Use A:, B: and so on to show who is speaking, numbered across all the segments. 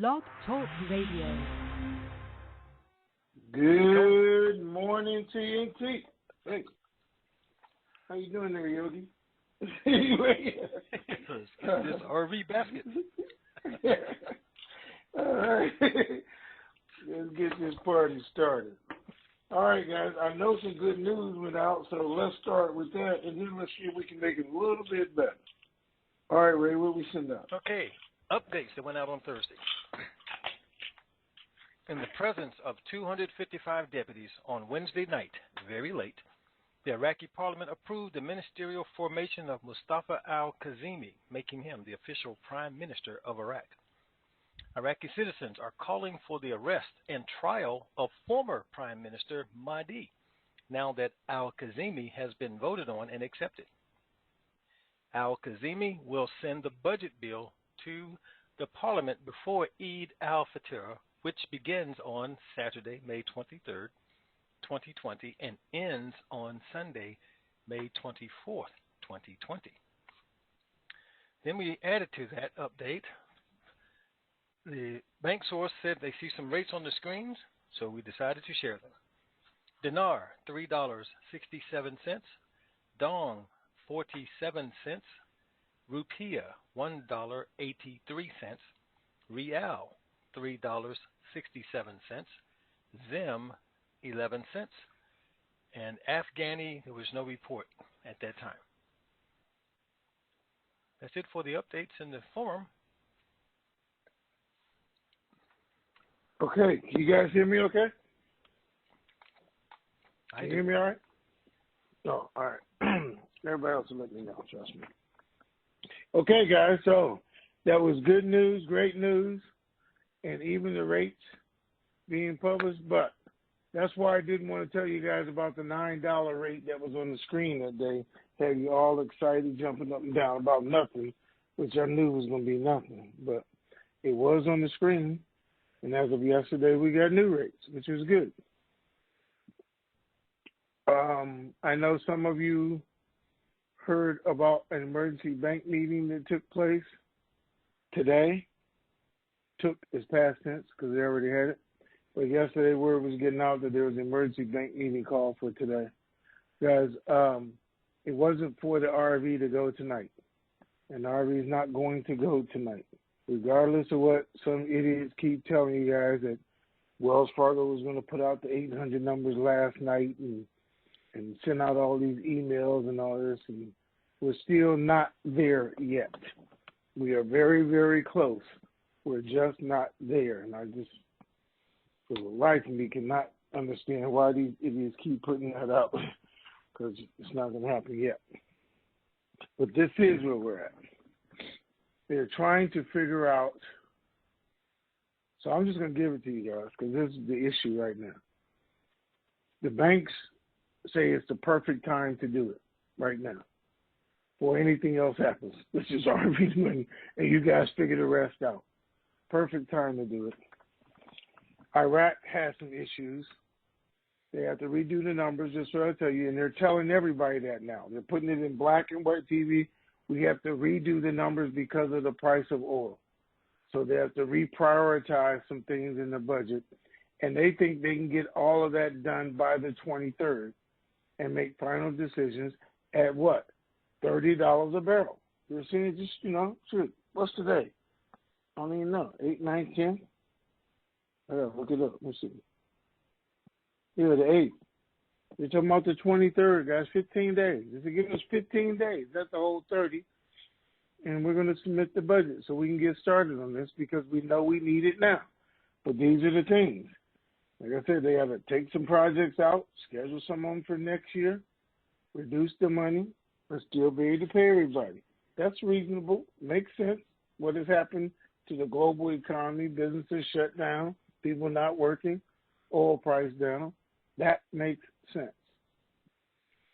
A: Blog Talk Radio.
B: Good morning, TNT. Hey, how you doing there, Yogi?
C: This RV basket.
B: All right, let's get this party started. All right, guys, I know some good news went out, so let's start with that, and then let's see if we can make it a little bit better. All right, Ray, what we send out?
C: Okay, updates that went out on Thursday. In the presence of 255 deputies on Wednesday night, very late, the Iraqi parliament approved the ministerial formation of Mustafa al-Kazemi, making him the official prime minister of Iraq. Iraqi citizens are calling for the arrest and trial of former Prime Minister Mahdi, now that al-Kazemi has been voted on and accepted. Al-Kazemi will send the budget bill to the parliament before Eid al-Fitr, which begins on Saturday, May 23rd, 2020, and ends on Sunday, May 24th, 2020. Then we added to that update. The bank source said they see some rates on the screens, so we decided to share them. Dinar, $3.67. Dong, 47 cents. Rupiah, $1.83. Rial, $3.67. Zim, 11 cents. And Afghani, there was no report at that time. That's it for the updates in the forum.
B: Okay, can you guys hear me okay? Can you hear me all right? Oh, all right. Everybody else will let me know, trust me. Okay, guys, so that was good news, great news, and even the rates being published, but that's why I didn't want to tell you guys about the $9 rate that was on the screen that day, had you all excited, jumping up and down about nothing, which I knew was going to be nothing, but it was on the screen. And as of yesterday, we got new rates, which is good. I know some of you heard about an emergency bank meeting that took place today. Took is past tense because they already had it. But yesterday, word was getting out that there was an emergency bank meeting called for today. Guys, it wasn't for the RV to go tonight. And the RV is not going to go tonight. Regardless of what some idiots keep telling you guys that Wells Fargo was going to put out the 800 numbers last night and send out all these emails and all this, and we're still not there yet. We are very, very close. We're just not there, and I just, for the life of me, cannot understand why these idiots keep putting that out, because it's not going to happen yet. But this is where we're at. They're trying to figure out, so I'm just going to give it to you guys because this is the issue right now. The banks say it's the perfect time to do it right now before anything else happens, which is RV money, and you guys figure the rest out. Perfect time to do it. Iraq has some issues. They have to redo the numbers, just so I tell you, and they're telling everybody that now. They're putting it in black and white TV. We have to redo the numbers because of the price of oil. So they have to reprioritize some things in the budget. And they think they can get all of that done by the 23rd and make final decisions at what? $30 a barrel. You're seeing it just, shoot, what's today? I don't even know. 8, 9, 10? I gotta look it up. Let's see. Yeah, the 8th. You're talking about the 23rd, guys, 15 days. If you give us 15 days, that's the whole 30. And we're going to submit the budget so we can get started on this because we know we need it now. But these are the things. Like I said, they have to take some projects out, schedule some of them for next year, reduce the money, but still be able to pay everybody. That's reasonable. Makes sense. What has happened to the global economy, businesses shut down, people not working, oil price down. That makes sense.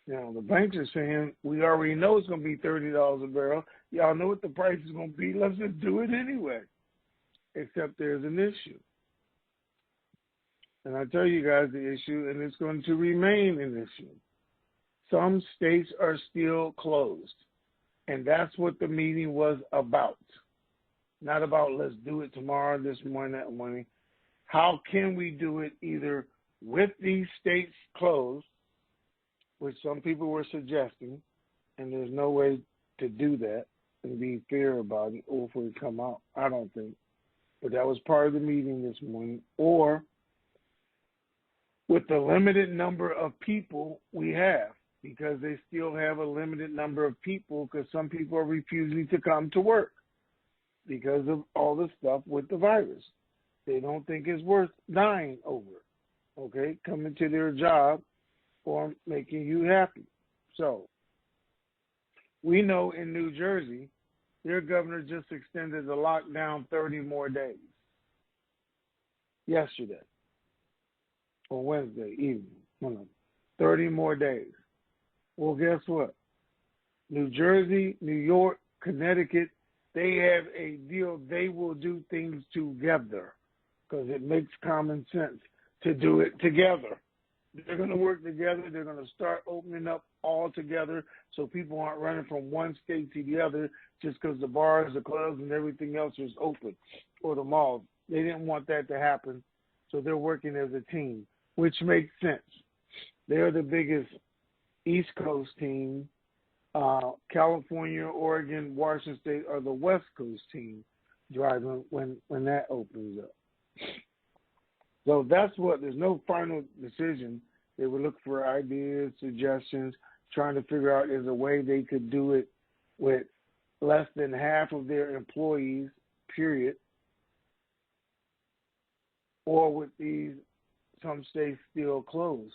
B: Now, the banks are saying, we already know it's going to be $30 a barrel. Y'all know what the price is going to be. Let's just do it anyway. Except there's an issue. And I tell you guys the issue, and it's going to remain an issue. Some states are still closed. And that's what the meeting was about. Not about let's do it tomorrow, this morning, that morning. How can we do it either with these states closed, which some people were suggesting, and there's no way to do that and be fair about it, or if we come out, I don't think. But that was part of the meeting this morning. Or with the limited number of people we have, because they still have a limited number of people, because some people are refusing to come to work because of all the stuff with the virus. They don't think it's worth dying over, okay, coming to their job or making you happy. So we know in New Jersey, their governor just extended the lockdown 30 more days yesterday or Wednesday evening. 30 more days. Well, guess what? New Jersey, New York, Connecticut, they have a deal. They will do things together because it makes common sense to do it together. They're going to work together. They're going to start opening up all together so people aren't running from one state to the other just because the bars, the clubs, and everything else is open, or the malls. They didn't want that to happen, so they're working as a team, which makes sense. They're the biggest East Coast team. California, Oregon, Washington State are the West Coast team driving when that opens up. So that's what, there's no final decision. They would look for ideas, suggestions, trying to figure out is a way they could do it with less than half of their employees, period, or with these, some states still closed,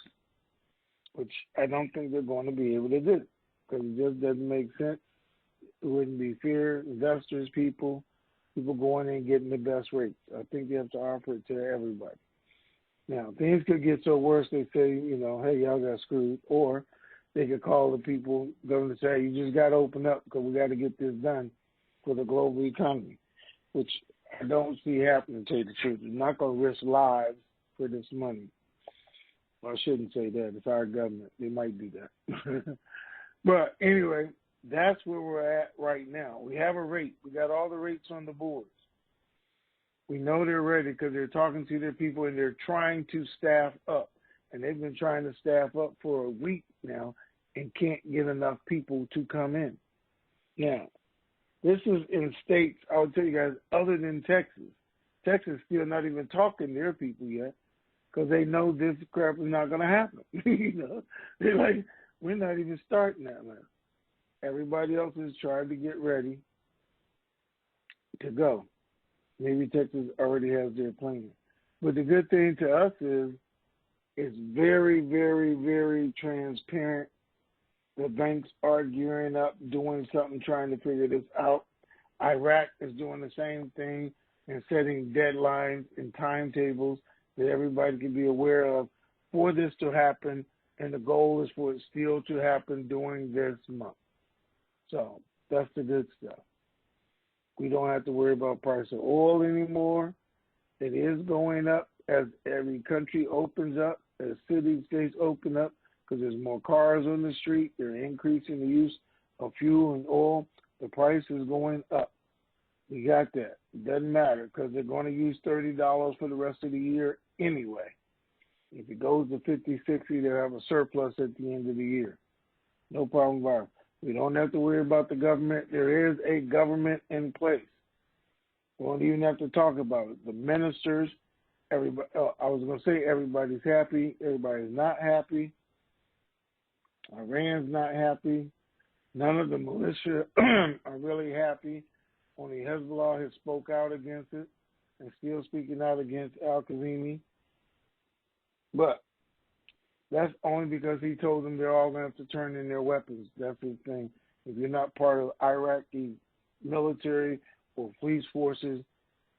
B: which I don't think they're going to be able to do because it just doesn't make sense. It wouldn't be fair. Investors, people going in and getting the best rates. I think they have to offer it to everybody. Now, things could get so worse, they say, you know, hey, y'all got screwed. Or they could call the people, government say, you just got to open up because we got to get this done for the global economy, which I don't see happening, to tell you the truth. They're not going to risk lives for this money. Well, I shouldn't say that. It's our government. They might do that. But anyway, that's where we're at right now. We have a rate. We got all the rates on the boards. We know they're ready because they're talking to their people and they're trying to staff up. And they've been trying to staff up for a week now and can't get enough people to come in. Now, this is in states, I would tell you guys, other than Texas. Texas still not even talking to their people yet because they know this crap is not going to happen. You know, they're like, we're not even starting that now. Everybody else is trying to get ready to go. Maybe Texas already has their plan. But the good thing to us is it's very, very, very transparent. The banks are gearing up, doing something, trying to figure this out. Iraq is doing the same thing and setting deadlines and timetables that everybody can be aware of for this to happen, and the goal is for it still to happen during this month. So that's the good stuff. We don't have to worry about price of oil anymore. It is going up as every country opens up, as cities, states open up, because there's more cars on the street. They're increasing the use of fuel and oil. The price is going up. We got that. It doesn't matter because they're going to use $30 for the rest of the year anyway. If it goes to 50, 60, they'll have a surplus at the end of the year. No problem about it. We don't have to worry about the government. There is a government in place. We don't even have to talk about it. The ministers, everybody. I was going to say everybody's happy. Everybody's not happy. Iran's not happy. None of the militia are really happy. Only Hezbollah has spoke out against it and still speaking out against al-Kazemi. But that's only because he told them they're all going to have to turn in their weapons. That's his thing. If you're not part of Iraqi military or police forces,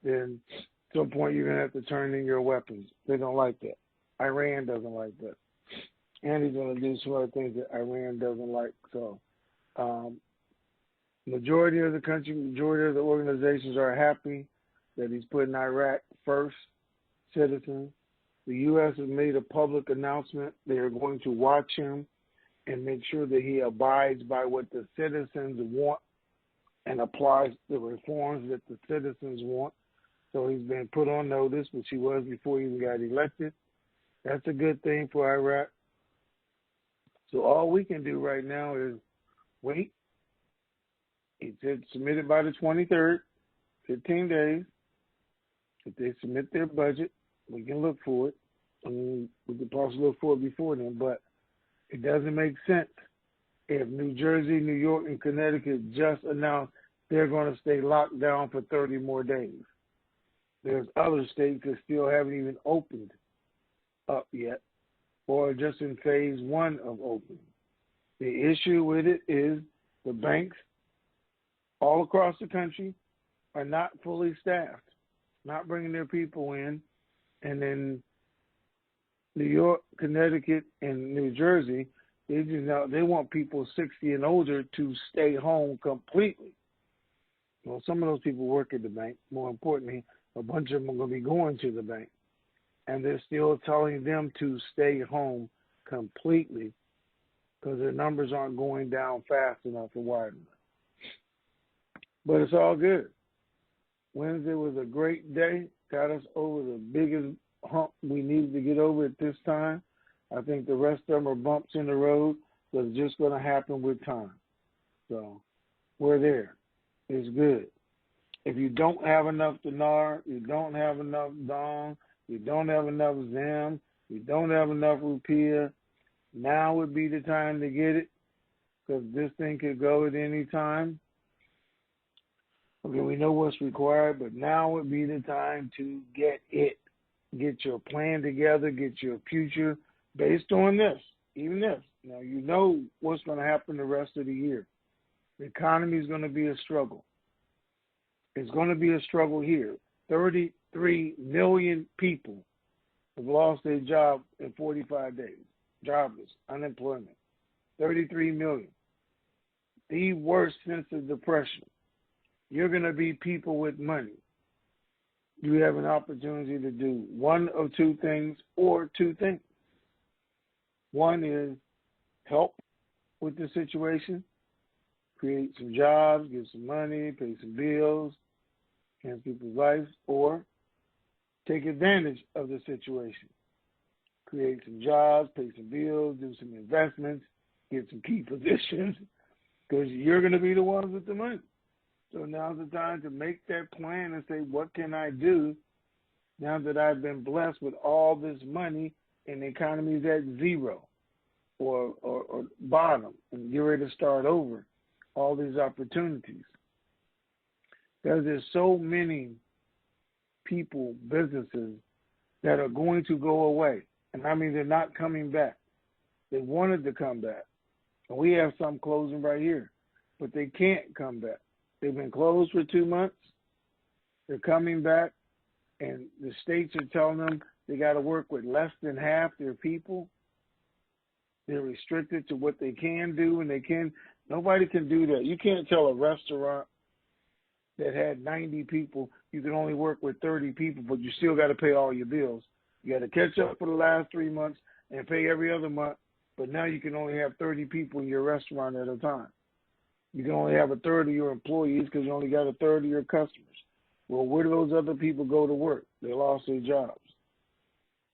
B: then at some point you're going to have to turn in your weapons. They don't like that. Iran doesn't like that. And he's going to do some other things that Iran doesn't like. So majority of the country, majority of the organizations are happy that he's putting Iraq first, citizens. The U.S. has made a public announcement. They are going to watch him and make sure that he abides by what the citizens want. and applies the reforms that the citizens want. So he's been put on notice, which he was before he even got elected. That's a good thing for Iraq. So all we can do right now is wait. He said submit it by the 23rd, 15 days. If they submit their budget, we can look for it. I mean, we could possibly look for it before then, but it doesn't make sense if New Jersey, New York, and Connecticut just announced they're going to stay locked down for 30 more days. There's other states that still haven't even opened up yet, or just in phase one of opening. The issue with it is the banks all across the country are not fully staffed, not bringing their people in, and then New York, Connecticut, and New Jersey, they want people 60 and older to stay home completely. Well, some of those people work at the bank. More importantly, a bunch of them are going to be going to the bank. And they're still telling them to stay home completely because their numbers aren't going down fast enough and wide enough. But it's all good. Wednesday was a great day. Got us over the biggest hump we needed to get over at this time. I think the rest of them are bumps in the road that's just going to happen with time. So we're there. It's good. If you don't have enough dinar, you don't have enough dong, you don't have enough zam, you don't have enough rupiah, now would be the time to get it because this thing could go at any time. Okay, we know what's required, but now would be the time to get it. Get your plan together, get your future based on this, even this. Now, you know what's going to happen the rest of the year. The economy is going to be a struggle. It's going to be a struggle here. 33 million people have lost their job in 45 days. Jobless, unemployment. 33 million. The worst since the Depression. You're going to be people with money. You have an opportunity to do one of two things or two things. One is help with the situation, create some jobs, give some money, pay some bills, enhance people's lives, or take advantage of the situation. Create some jobs, pay some bills, do some investments, get some key positions, because you're going to be the ones with the money. So now's the time to make that plan and say, what can I do now that I've been blessed with all this money and the economy is at zero or bottom and get ready to start over, all these opportunities. Because there's so many people, businesses that are going to go away. And I mean, they're not coming back. They wanted to come back. And we have some closing right here, but they can't come back. They've been closed for 2 months. They're coming back, and the states are telling them they got to work with less than half their people. They're restricted to what they can do, and they can. Nobody can do that. You can't tell a restaurant that had 90 people, you can only work with 30 people, but you still got to pay all your bills. You got to catch up for the last 3 months and pay every other month, but now you can only have 30 people in your restaurant at a time. You can only have a third of your employees because you only got a third of your customers. Well, where do those other people go to work? They lost their jobs.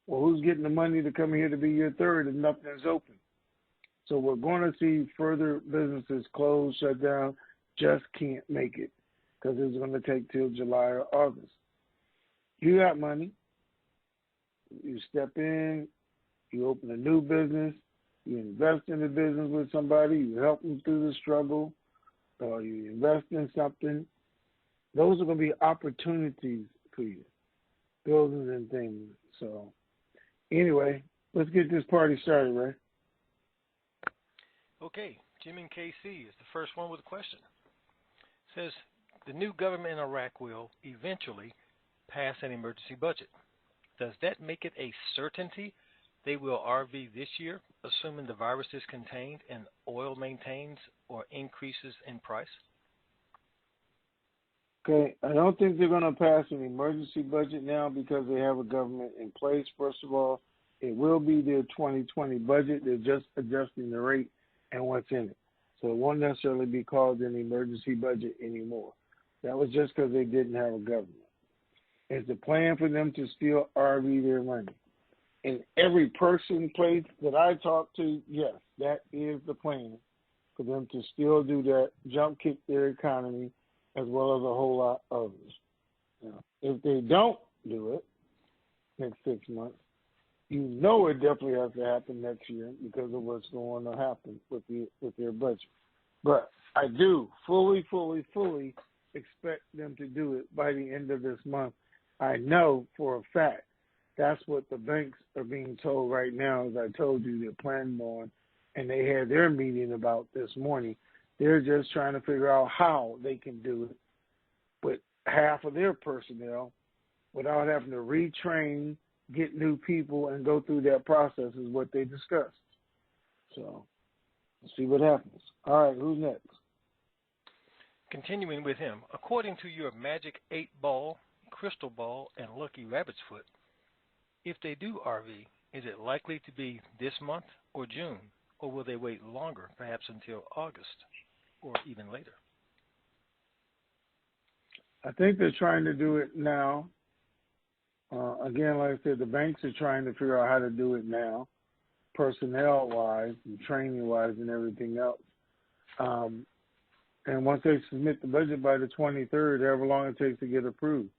B: Well, who's getting the money to come here to be your third if nothing is open? So we're going to see further businesses close, shut down, just can't make it because it's going to take till July or August. You got money. You step in, you open a new business, you invest in the business with somebody, you help them through the struggle, or you invest in something. Those are going to be opportunities for you, buildings and things. So anyway, let's get this party started, Ray.
C: Okay, Jim in KC is the first one with a question. It says, the new government in Iraq will eventually pass an emergency budget. Does that make it a certainty they will RV this year, assuming the virus is contained and oil maintains or increases in price?
B: Okay, I don't think they're going to pass an emergency budget now because they have a government in place. First of all, it will be their 2020 budget. They're just adjusting the rate and what's in it. So it won't necessarily be called an emergency budget anymore. That was just because they didn't have a government. It's the plan for them to still RV their money. In every person, place that I talk to, yes, that is the plan for them to still do that, jump kick their economy, as well as a whole lot of others. Now, if they don't do it next 6 months, you know it definitely has to happen next year because of what's going to happen with their budget. But I do fully expect them to do it by the end of this month. I know for a fact that's what the banks are being told right now, as I told you they're planning on, and they had their meeting about this morning. They're just trying to figure out how they can do it with half of their personnel without having to retrain, get new people, and go through that process is what they discussed. So let's see what happens. All right, who's next?
C: Continuing with him, according to your magic 8-ball, crystal ball, and lucky rabbit's foot, if they do RV, is it likely to be this month or June, or will they wait longer, perhaps until August or even later?
B: I think they're trying to do it now. Again, like I said, the banks are trying to figure out how to do it now, personnel-wise and training-wise and everything else. And once they submit the budget by the 23rd, however long it takes to get approved.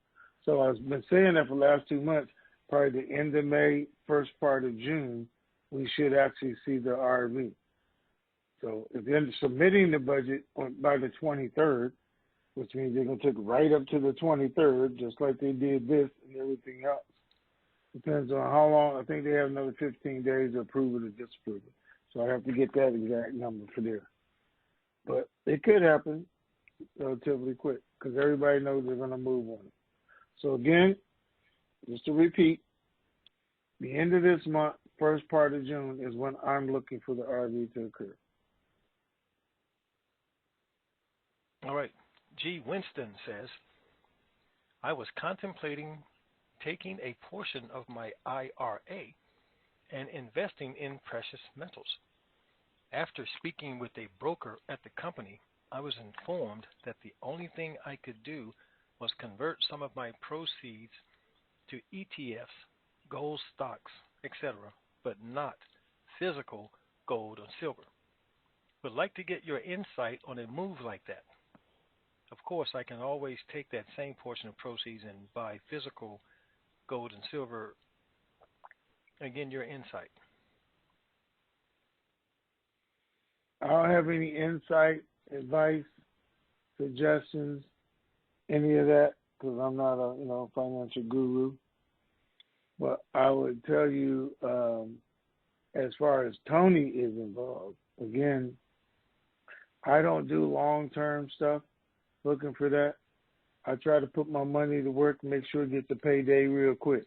B: So I've been saying that for the last 2 months, probably the end of May, first part of June, we should actually see the RV. So if they're submitting the budget by the 23rd, which means they're going to take it right up to the 23rd, just like they did this and everything else. Depends on how long. I think they have another 15 days to approve it or disapprove it. So I have to get that exact number for there. But it could happen relatively quick because everybody knows they're going to move on it. So again, just to repeat, the end of this month, first part of June is when I'm looking for the RV to occur.
C: All right. G. Winston says, I was contemplating taking a portion of my IRA and investing in precious metals. After speaking with a broker at the company, I was informed that the only thing I could do was convert some of my proceeds to ETFs, gold stocks, etc., but not physical gold or silver. Would like to get your insight on a move like that. Of course, I can always take that same portion of proceeds and buy physical gold and silver. Again, your insight.
B: I don't have any insight, advice, suggestions, any of that, because I'm not a financial guru. But I would tell you, as far as Tony is involved, again, I don't do long-term stuff. Looking for that. I try to put my money to work and make sure it gets a payday real quick.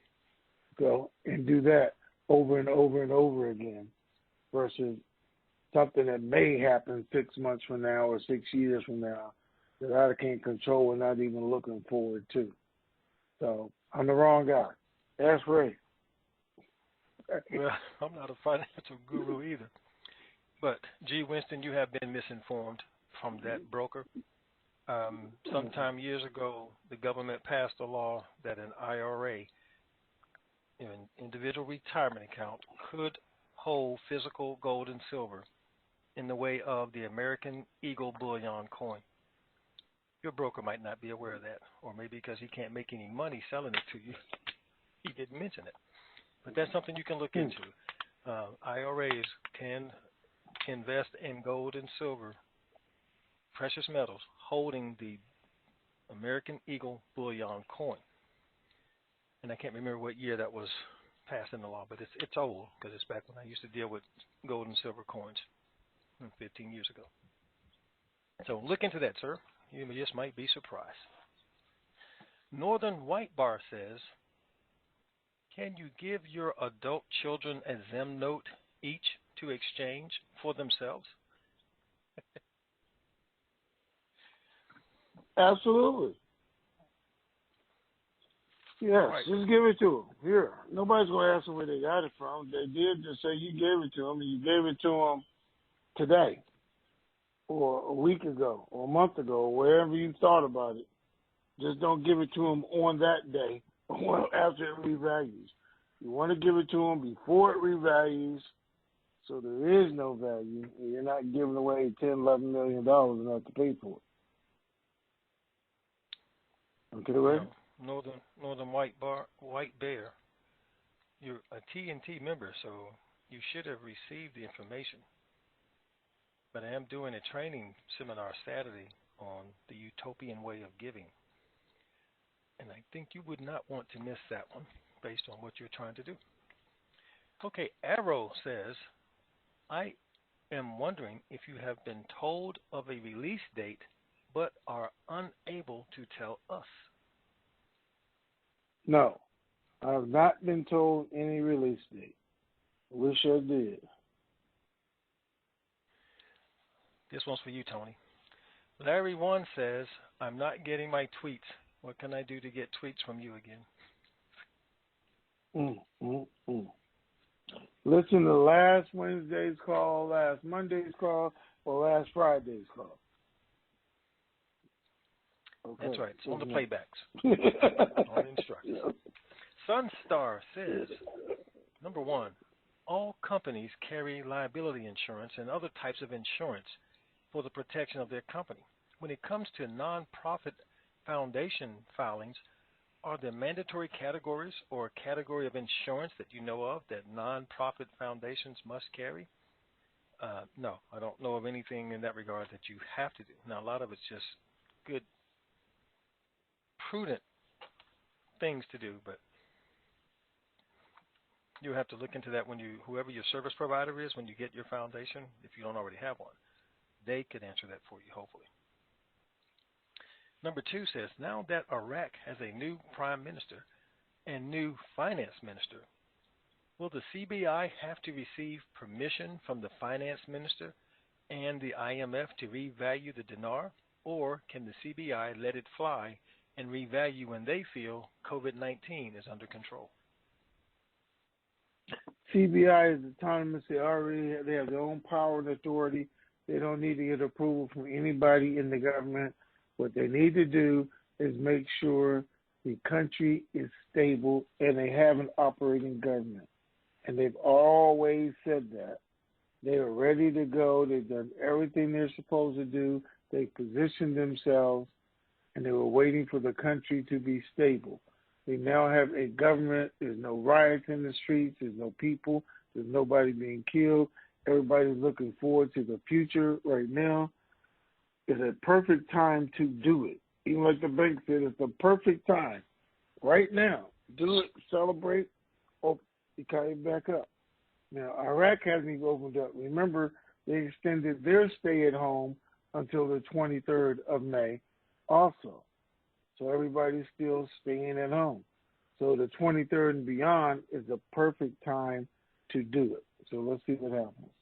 B: Go and do that over and over and over again versus something that may happen 6 months from now or 6 years from now that I can't control and not even looking forward to. So I'm the wrong guy. Ask Ray.
C: Well, I'm not a financial guru either. But, G. Winston, you have been misinformed from that broker. Sometime years ago, the government passed a law that an IRA, an individual retirement account, could hold physical gold and silver in the way of the American Eagle bullion coin. Your broker might not be aware of that, or maybe because he can't make any money selling it to you, he didn't mention it. But that's something you can look into. IRAs can invest in gold and silver, precious metals, holding the American Eagle bullion coin. And I can't remember what year that was passed in the law, but it's old because it's back when I used to deal with gold and silver coins 15 years ago. So look into that, sir. You just might be surprised. Northern White Bar says, can you give your adult children a Zim note each to exchange for themselves?
B: Absolutely. Yes, right. Just give it to them. Here. Nobody's going to ask them where they got it from. They did just say you gave it to them, and you gave it to them today. or a week ago or a month ago, or wherever you thought about it. Just don't give it to them on that day or after it revalues. You want to give it to them before it revalues, so there is no value, and you're not giving away $10, $11 million and have to pay for it. Okay, right?
C: Northern White Bear, you're a TNT member, so you should have received the information. But I am doing a training seminar Saturday on the utopian way of giving. And I think you would not want to miss that one based on what you're trying to do. Okay, Arrow says, I am wondering if you have been told of a release date but are unable to tell us.
B: No, I have not been told any release date. Wish I did.
C: This one's for you, Tony. Larry 1 says, I'm not getting my tweets. What can I do to get tweets from you again?
B: Listen to last Wednesday's call, last Monday's call, or last Friday's call. Okay.
C: That's right. It's on the playbacks. On the instructions. Sunstar says, number 1, all companies carry liability insurance and other types of insurance for the protection of their company. When it comes to nonprofit foundation filings, are there mandatory categories or a category of insurance that you know of that nonprofit foundations must carry? No, I don't know of anything in that regard that you have to do. Now, a lot of it's just good, prudent things to do, but you have to look into that when whoever your service provider is, when you get your foundation, if you don't already have one, they could answer that for you, hopefully. Number 2 says, now that Iraq has a new prime minister and new finance minister, will the CBI have to receive permission from the finance minister and the IMF to revalue the dinar, or can the CBI let it fly and revalue when they feel COVID-19 is under control?
B: CBI is autonomous. They have their own power and authority. They don't need to get approval from anybody in the government. What they need to do is make sure the country is stable and they have an operating government. And they've always said that. They are ready to go. They've done everything they're supposed to do. They positioned themselves, and they were waiting for the country to be stable. They now have a government. There's no riots in the streets. There's no people. There's nobody being killed. Everybody's looking forward to the future right now. It's a perfect time to do it. Even like the bank said, it's the perfect time right now. Do it, celebrate, or you kind of back up. Now, Iraq hasn't even opened up. Remember, they extended their stay at home until the 23rd of May also. So everybody's still staying at home. So the 23rd and beyond is the perfect time to do it. So let's see what happens.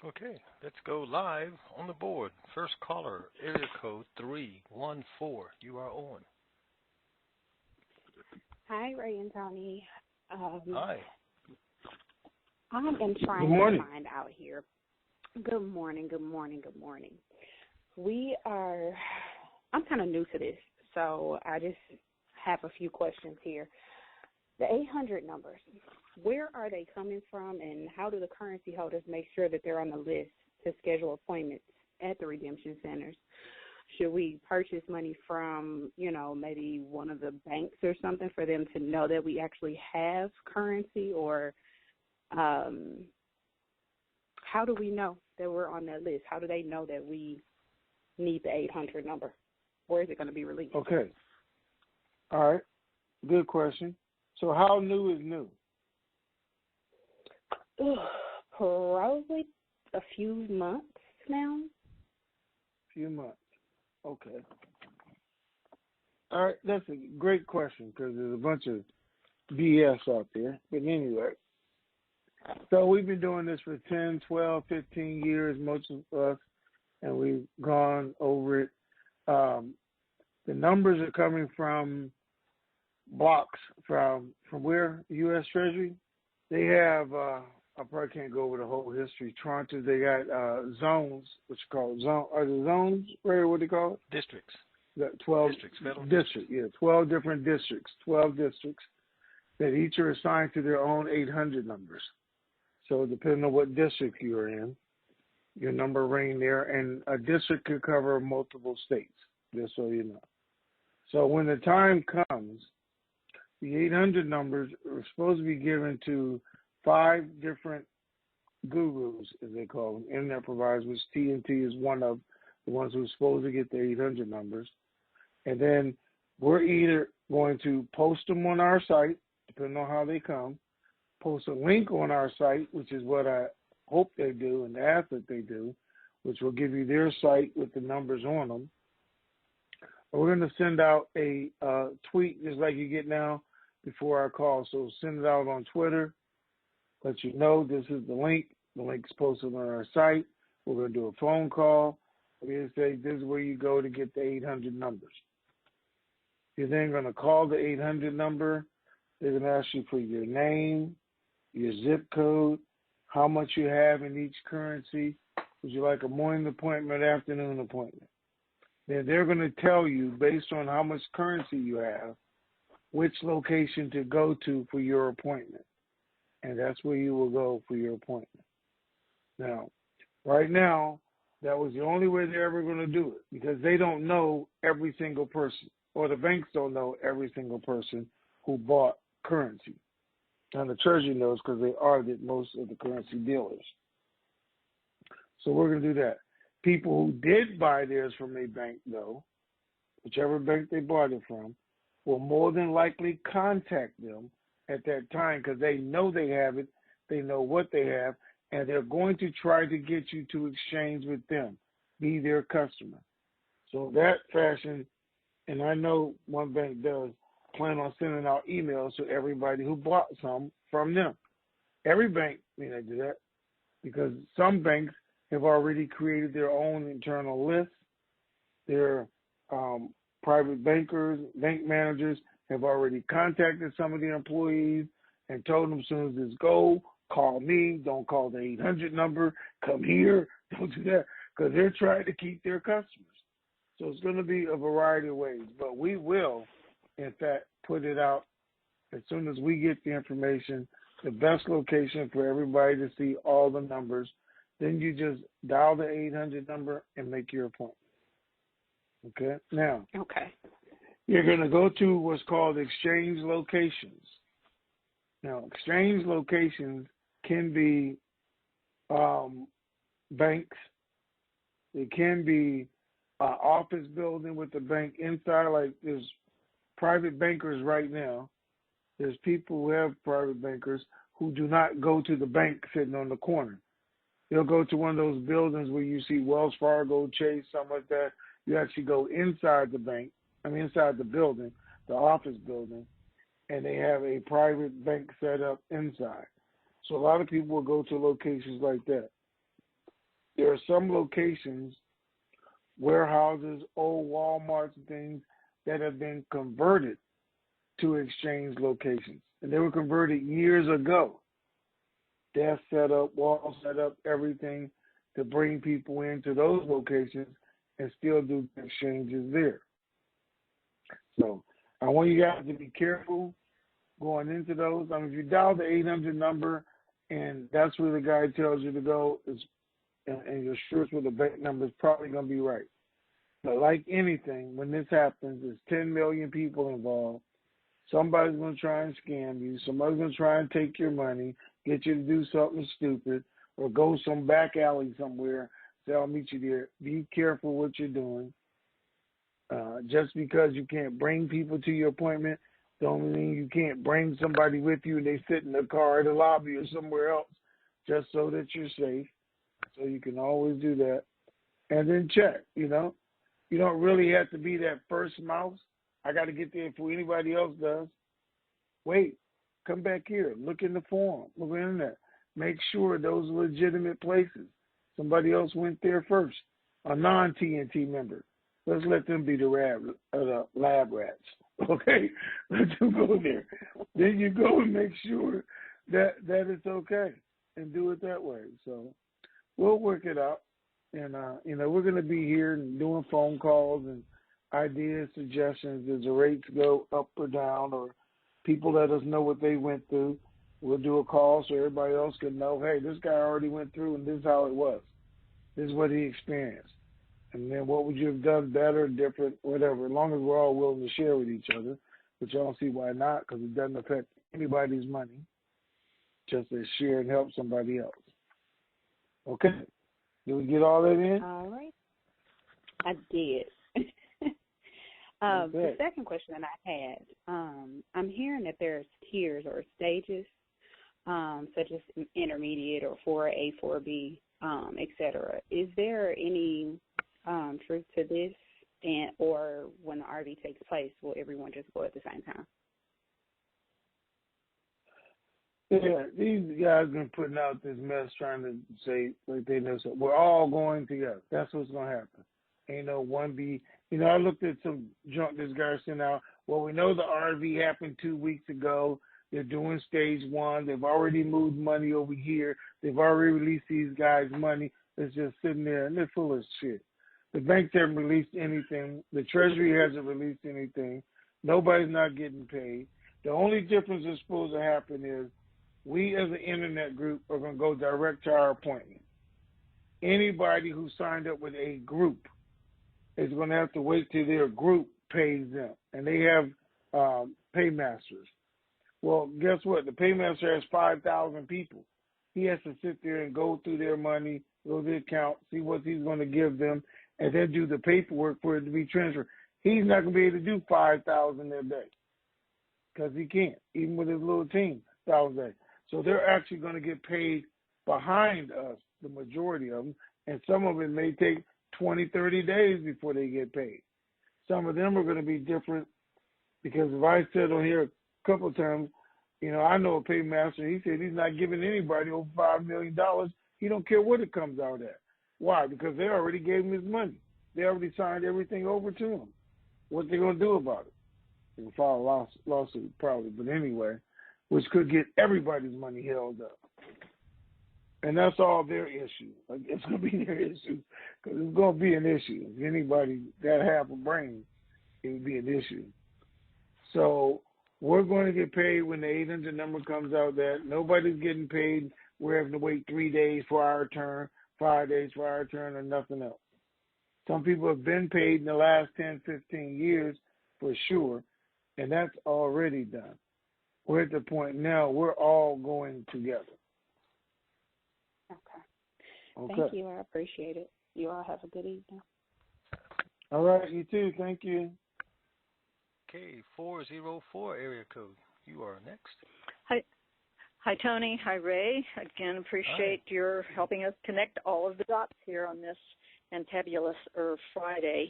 C: Okay, let's go live on the board. First caller, area code 314. You are on.
D: Hi, Ray and Tony.
C: Hi.
D: I've been trying to find out here. Good morning. I'm kind of new to this, so I just have a few questions here. The 800 numbers, where are they coming from, and how do the currency holders make sure that they're on the list to schedule appointments at the redemption centers? Should we purchase money from, maybe one of the banks or something for them to know that we actually have currency, or how do we know that we're on that list? How do they know that we need the 800 number? Where is it going to be released?
B: Okay. All right. Good question. So how new is new?
D: Probably a few months now.
B: Few months. Okay. All right. That's a great question because there's a bunch of BS out there. But anyway, so we've been doing this for 10, 12, 15 years, most of us, and we've gone over it. The numbers are coming from blocks from where? U.S. Treasury. They have I probably can't go over the whole history. Tranches, they got zones, which are called are the zones, right? What do they call it?
C: Districts.
B: Got 12
C: districts, federal
B: districts. Yeah, 12 different districts, 12 districts that each are assigned to their own 800 numbers. So depending on what district you're in, your number ring there, and a district could cover multiple states, just so you know. So when the time comes, the 800 numbers are supposed to be given to 5 different gurus, as they call them, internet providers, which TNT is one of the ones who's supposed to get the 800 numbers. And then we're either going to post them on our site, depending on how they come, post a link on our site, which is what I hope they do and ask that they do, which will give you their site with the numbers on them. We're going to send out a tweet just like you get now before our call. So send it out on Twitter. Let you know this is the link. The link's posted on our site. We're going to do a phone call. We're going to say this is where you go to get the 800 numbers. You're then going to call the 800 number. They're going to ask you for your name, your zip code, how much you have in each currency. Would you like a morning appointment, afternoon appointment? Then they're going to tell you, based on how much currency you have, which location to go to for your appointment. And that's where you will go for your appointment. Now, right now, that was the only way they're ever going to do it, because they don't know every single person, or the banks don't know every single person who bought currency. And the Treasury knows because they audited most of the currency dealers. So we're going to do that. People who did buy theirs from a bank, though, whichever bank they bought it from, will more than likely contact them at that time because they know they have it, they know what they have, and they're going to try to get you to exchange with them, be their customer. So that fashion, and I know one bank does, plan on sending out emails to everybody who bought some from them. Every bank may not do that because some banks have already created their own internal lists. Their private bankers, bank managers have already contacted some of the employees and told them as soon as this go, call me, don't call the 800 number, come here, don't do that, because they're trying to keep their customers. So it's going to be a variety of ways, but we will, in fact, put it out as soon as we get the information, the best location for everybody to see all the numbers. Then you just dial the 800 number and make your appointment. Okay? Now, you're going to go to what's called exchange locations. Now, exchange locations can be banks. It can be an office building with the bank inside. Like there's private bankers right now. There's people who have private bankers who do not go to the bank sitting on the corner. They'll go to one of those buildings where you see Wells Fargo, Chase, something like that. You actually go inside the bank, inside the building, the office building, and they have a private bank set up inside. So a lot of people will go to locations like that. There are some locations, warehouses, old Walmarts and things that have been converted to exchange locations. And they were converted years ago. Desk set up, wall set up, everything to bring people into those locations and still do exchanges there. So I want you guys to be careful going into those. I mean, if you dial the 800 number and that's where the guy tells you to go, and you're sure it's where the bank number is probably going to be right. But like anything, when this happens, there's 10 million people involved. Somebody's going to try and scam you. Somebody's going to try and take your money, get you to do something stupid, or go some back alley somewhere, say, I'll meet you there. Be careful what you're doing. Just because you can't bring people to your appointment, don't mean you can't bring somebody with you and they sit in the car at the lobby or somewhere else just so that you're safe. So you can always do that. And then check, you know. You don't really have to be that first mouse. I got to get there before anybody else does. Wait, come back here. Look in the forum. Look on the internet. Make sure those are legitimate places. Somebody else went there first. A non-TNT member. Let's let them be the lab rats. Okay? Let them go there. Then you go and make sure that it's okay. and do it that way. So we'll work it out. And, we're going to be here and doing phone calls and ideas, suggestions as the rates go up or down, or people let us know what they went through. We'll do a call so everybody else can know, hey, this guy already went through and this is how it was. This is what he experienced. And then what would you have done better, different, whatever, as long as we're all willing to share with each other, which I don't see why not, because it doesn't affect anybody's money, just to share and help somebody else. Okay. Did we get all that in?
D: All right. I did.
B: Okay.
D: The second question that I had, I'm hearing that there's tiers or stages, such as intermediate or 4A, 4B, et cetera. Is there any truth to this, or when the RV takes place, will everyone just go at the same time?
B: Yeah, these guys been putting out this mess trying to say like they know something. We're all going together. That's what's gonna happen. Ain't no one B. I looked at some junk this guy sent out. Well, we know the RV happened 2 weeks ago. They're doing stage 1. They've already moved money over here. They've already released these guys money. It's just sitting there, and they're full of shit. The banks haven't released anything. The Treasury hasn't released anything. Nobody's not getting paid. The only difference that's supposed to happen is we as an internet group are going to go direct to our appointment. Anybody who signed up with a group is going to have to wait till their group pays them. And they have paymasters. Well, guess what? The paymaster has 5,000 people. He has to sit there and go through their money, go to the account, see what he's going to give them, and then do the paperwork for it to be transferred. He's not going to be able to do 5,000 a day because he can't, even with his little team, 1,000 a day. So they're actually going to get paid behind us, the majority of them, and some of it may take 20, 30 days before they get paid. Some of them are going to be different because if I said on here a couple of times, I know a paymaster, he said he's not giving anybody over $5 million. He don't care what it comes out at. Why? Because they already gave him his money. They already signed everything over to him. What they going to do about it? They can file a lawsuit probably, but anyway, which could get everybody's money held up. And that's all their issue. Like, it's going to be their issue because it's going to be an issue. If anybody got half a brain, it would be an issue. So we're going to get paid when the 800 number comes out. That nobody's getting paid. We're having to wait 3 days for our turn, 5 days for our turn, or nothing else. Some people have been paid in the last 10, 15 years for sure, and that's already done. We're at the point now we're all going together.
D: Okay. Thank you. I appreciate it. You all have a good evening.
B: All right, you too. Thank you.
C: Okay, 404 area code. You are next.
E: Hi, Tony. Hi, Ray. Again, appreciate your helping us connect all of the dots here on this fantabulous Friday.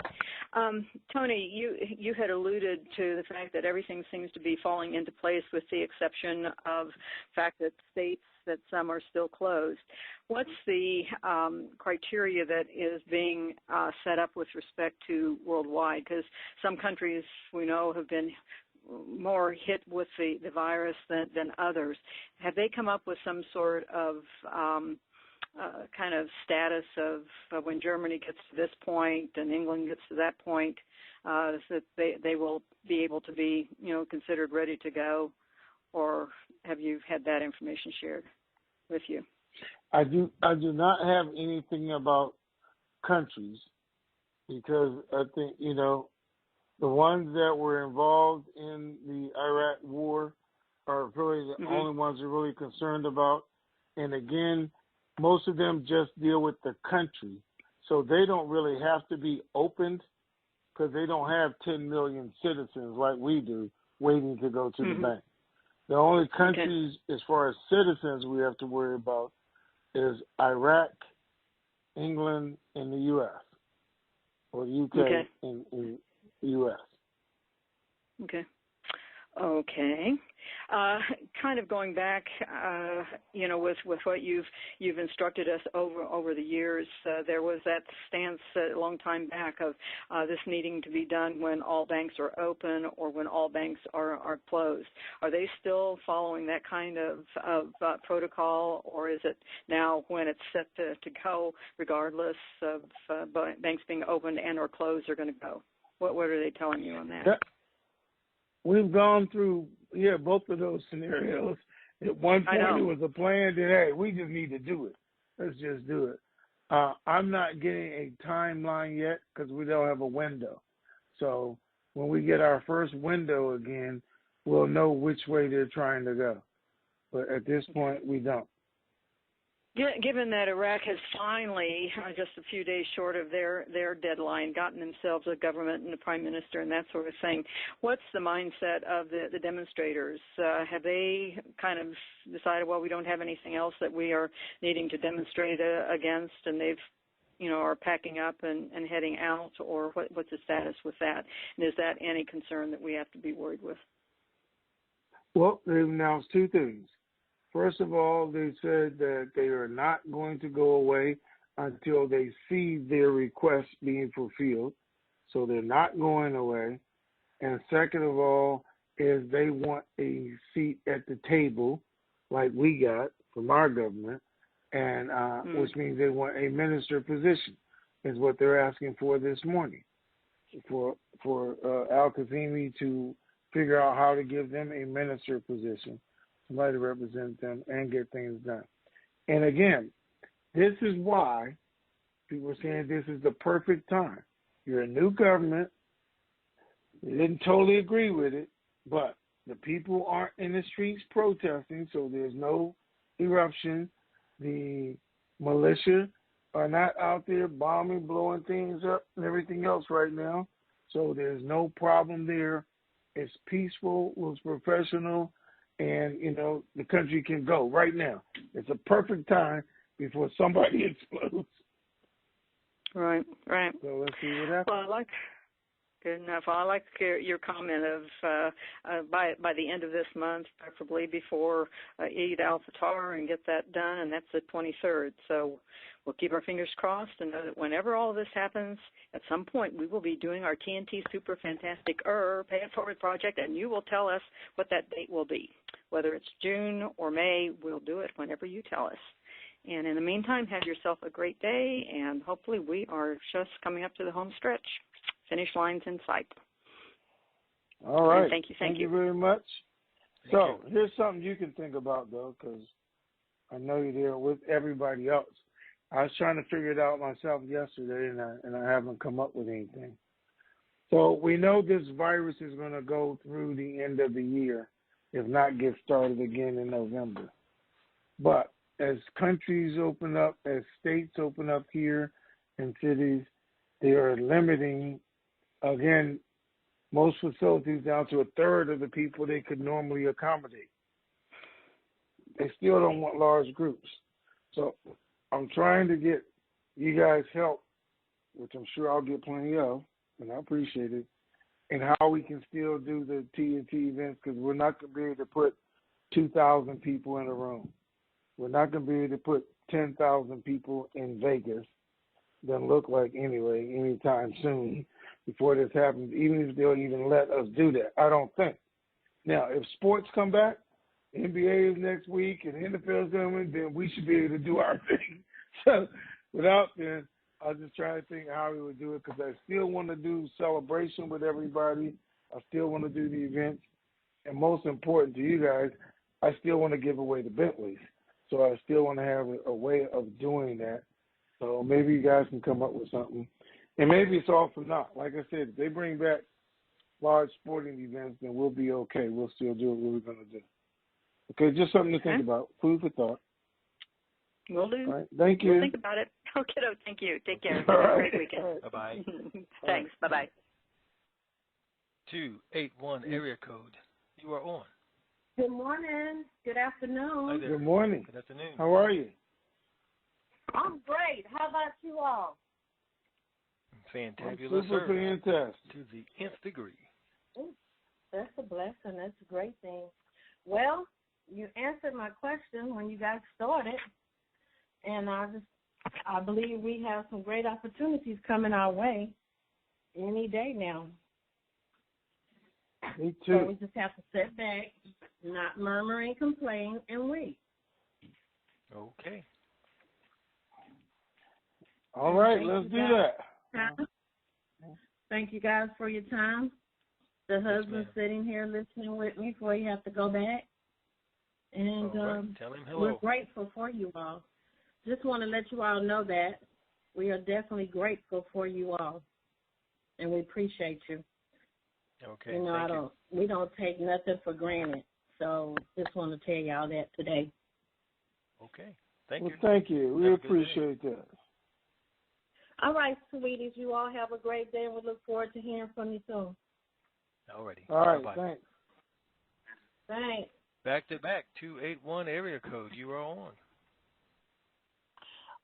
E: Tony, you had alluded to the fact that everything seems to be falling into place with the exception of the fact that states that some are still closed. What's the criteria that is being set up with respect to worldwide? Because some countries we know have been more hit with the virus than others. Have they come up with some sort of kind of status of when Germany gets to this point and England gets to that point, that they will be able to be, considered ready to go? Or have you had that information shared with you?
B: I do not have anything about countries because I think, the ones that were involved in the Iraq war are really the only ones we're really concerned about. And again, most of them just deal with the country. So they don't really have to be opened because they don't have 10 million citizens like we do waiting to go to the bank. The only countries as far as citizens we have to worry about is Iraq, England, and the U.S. or the U.K. and the U.S.
E: Okay. Okay. Kind of going back, with what you've instructed us over the years, there was that stance a long time back of this needing to be done when all banks are open or when all banks are closed. Are they still following that kind of protocol, or is it now when it's set to go, regardless of banks being opened and or closed, are going to go? What are they telling you on that?
B: Yeah. We've gone through, both of those scenarios. At one point, it was a plan that, hey, we just need to do it. Let's just do it. I'm not getting a timeline yet because we don't have a window. So when we get our first window again, we'll know which way they're trying to go. But at this point, we don't.
E: Given that Iraq has finally, just a few days short of their deadline, gotten themselves a government and a prime minister and that sort of thing, what's the mindset of the demonstrators? Have they kind of decided, well, we don't have anything else that we are needing to demonstrate against, and they've are packing up and heading out, or what's the status with that? And is that any concern that we have to be worried with?
B: Well, they've announced two things. First of all, they said that they are not going to go away until they see their requests being fulfilled. So they're not going away. And second of all, is they want a seat at the table like we got from our government, and which means they want a minister position is what they're asking for this morning for Al-Kazimi to figure out how to give them a minister position, somebody to represent them and get things done. And again, this is why people are saying this is the perfect time. You're a new government. They didn't totally agree with it, but the people aren't in the streets protesting, so there's no eruption. The militia are not out there bombing, blowing things up and everything else right now, so there's no problem there. It's peaceful, it's professional, and, the country can go right now. It's a perfect time before somebody explodes.
E: Right.
B: So let's see what happens.
E: Well, good enough. I like your comment of by the end of this month, preferably before Eid al-Fitr, and get that done, and that's the 23rd. So we'll keep our fingers crossed and know that whenever all of this happens, at some point we will be doing our TNT Super Fantastic Pay It Forward project, and you will tell us what that date will be. Whether it's June or May, we'll do it whenever you tell us. And in the meantime, have yourself a great day, and hopefully we are just coming up to the home stretch. Finish lines in sight.
B: All right.
E: And thank you
B: very much. Here's something you can think about, though, because I know you're there with everybody else. I was trying to figure it out myself yesterday, and I haven't come up with anything. So we know this virus is going to go through the end of the year, if not get started again in November. But as countries open up, as states open up here and cities, they are limiting, again, most facilities down to a third of the people they could normally accommodate. They still don't want large groups. So I'm trying to get you guys help, which I'm sure I'll get plenty of, and I appreciate it, and how we can still do the TNT events, because we're not going to be able to put 2,000 people in a room. We're not going to be able to put 10,000 people in Vegas. Doesn't look like anyway, anytime soon before this happens, even if they'll even let us do that. I don't think. Now, if sports come back, NBA is next week and NFL is coming, then we should be able to do our thing. So without then, I was just trying to think how we would do it, because I still want to do celebration with everybody. I still want to do the events. And most important to you guys, I still want to give away the Bentleys. So I still want to have a way of doing that. So maybe you guys can come up with something. And maybe it's all for naught. Like I said, if they bring back large sporting events, then we'll be okay. We'll still do what we're going to do. Okay, just something to think about. Food for thought.
E: Will do.
B: All right. Thank you.
E: We'll think about it. Okay, thank you. Take care.
B: All
E: Have
B: right.
E: a great weekend.
B: Right.
C: Bye-bye.
E: Thanks. Bye-bye.
C: 281 area code. You are on.
F: Good morning. Good afternoon.
C: Hi there.
B: Good morning.
C: Good afternoon.
B: How are you?
F: I'm great. How about you all?
C: Fantabulous,
B: super
C: sir.
B: fantastic.
C: To the nth degree.
F: That's a blessing. That's a great thing. Well, you answered my question when you got started, and I believe we have some great opportunities coming our way any day now.
B: Me too.
F: So we just have to sit back, not murmur and complain, and wait.
C: Okay.
B: All right, let's do that.
F: Thank you guys for your time. The husband's sitting here listening with me before you have to go back. And
C: right. Tell him hello.
F: We're grateful for you all. Just want to let you all know that we are definitely grateful for you all, and we appreciate you.
C: Okay.
F: You know, we don't take nothing for granted. So just want to tell y'all that today.
C: Okay. Thank you.
B: Thank you. We appreciate that.
F: All right, sweeties. You all have a great day, and we look forward to hearing from you soon.
C: Alrighty.
B: All right.
C: Bye-bye.
B: Thanks.
F: Thanks.
C: Back to back, 281 area code. You are on.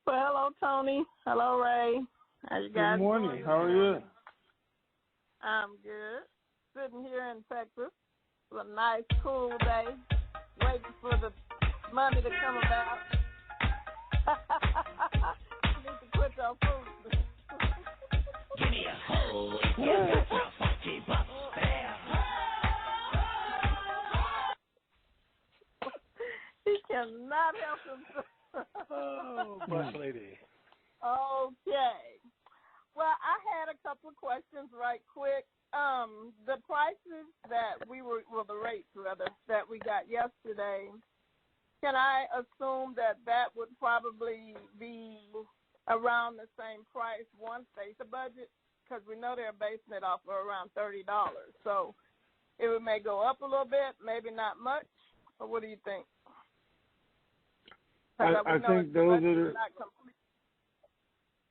G: Well, hello, Tony. Hello, Ray. How you guys
B: Good morning.
G: doing?
B: How are you?
G: I'm good. Sitting here in Texas. It's a nice, cool day. Waiting for the money to come about. You need to put your food. Give me a hole. He cannot help himself.
C: Oh, bus lady.
G: Okay. Well, I had a couple of questions right quick. The prices that the rates rather, that we got yesterday, can I assume that would probably be around the same price once they the budget? Because we know they're basing it off of around $30. So it may go up a little bit, maybe not much. Or what do you think?
B: I think those are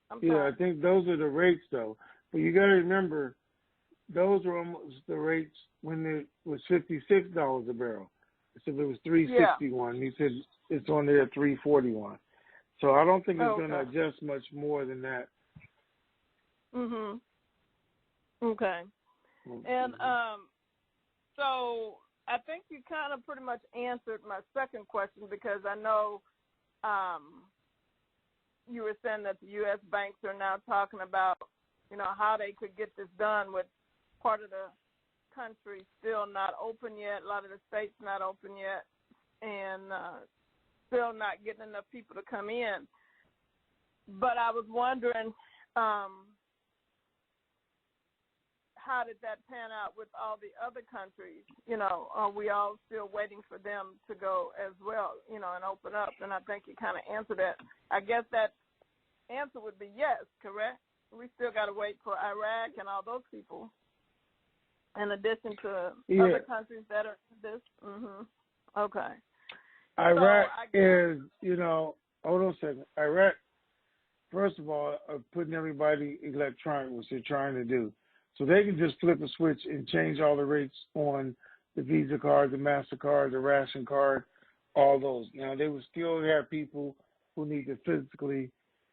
B: I think those are the rates, though. But you got to remember, those were almost the rates when it was $56 a barrel. So if it was $3.61, he said it's on there at $3.41. So I don't think it's going to adjust much more than that.
G: Mhm. Okay. And so I think you kind of pretty much answered my second question, because I know you were saying that the U.S. banks are now talking about, how they could get this done with part of the country still not open yet, a lot of the states not open yet, and still not getting enough people to come in. But I was wondering, how did that pan out with all the other countries? Are we all still waiting for them to go as well, and open up? And I think you kind of answered that. I guess that answer would be yes, correct? We still got to wait for Iraq and all those people, in addition to other countries that are this. Okay.
B: Iraq is, hold on a second. Iraq, first of all, are putting everybody electronic, which they're trying to do. So they can just flip a switch and change all the rates on the Visa card, the MasterCard, the Ration card, all those. Now, they will still have people who need to physically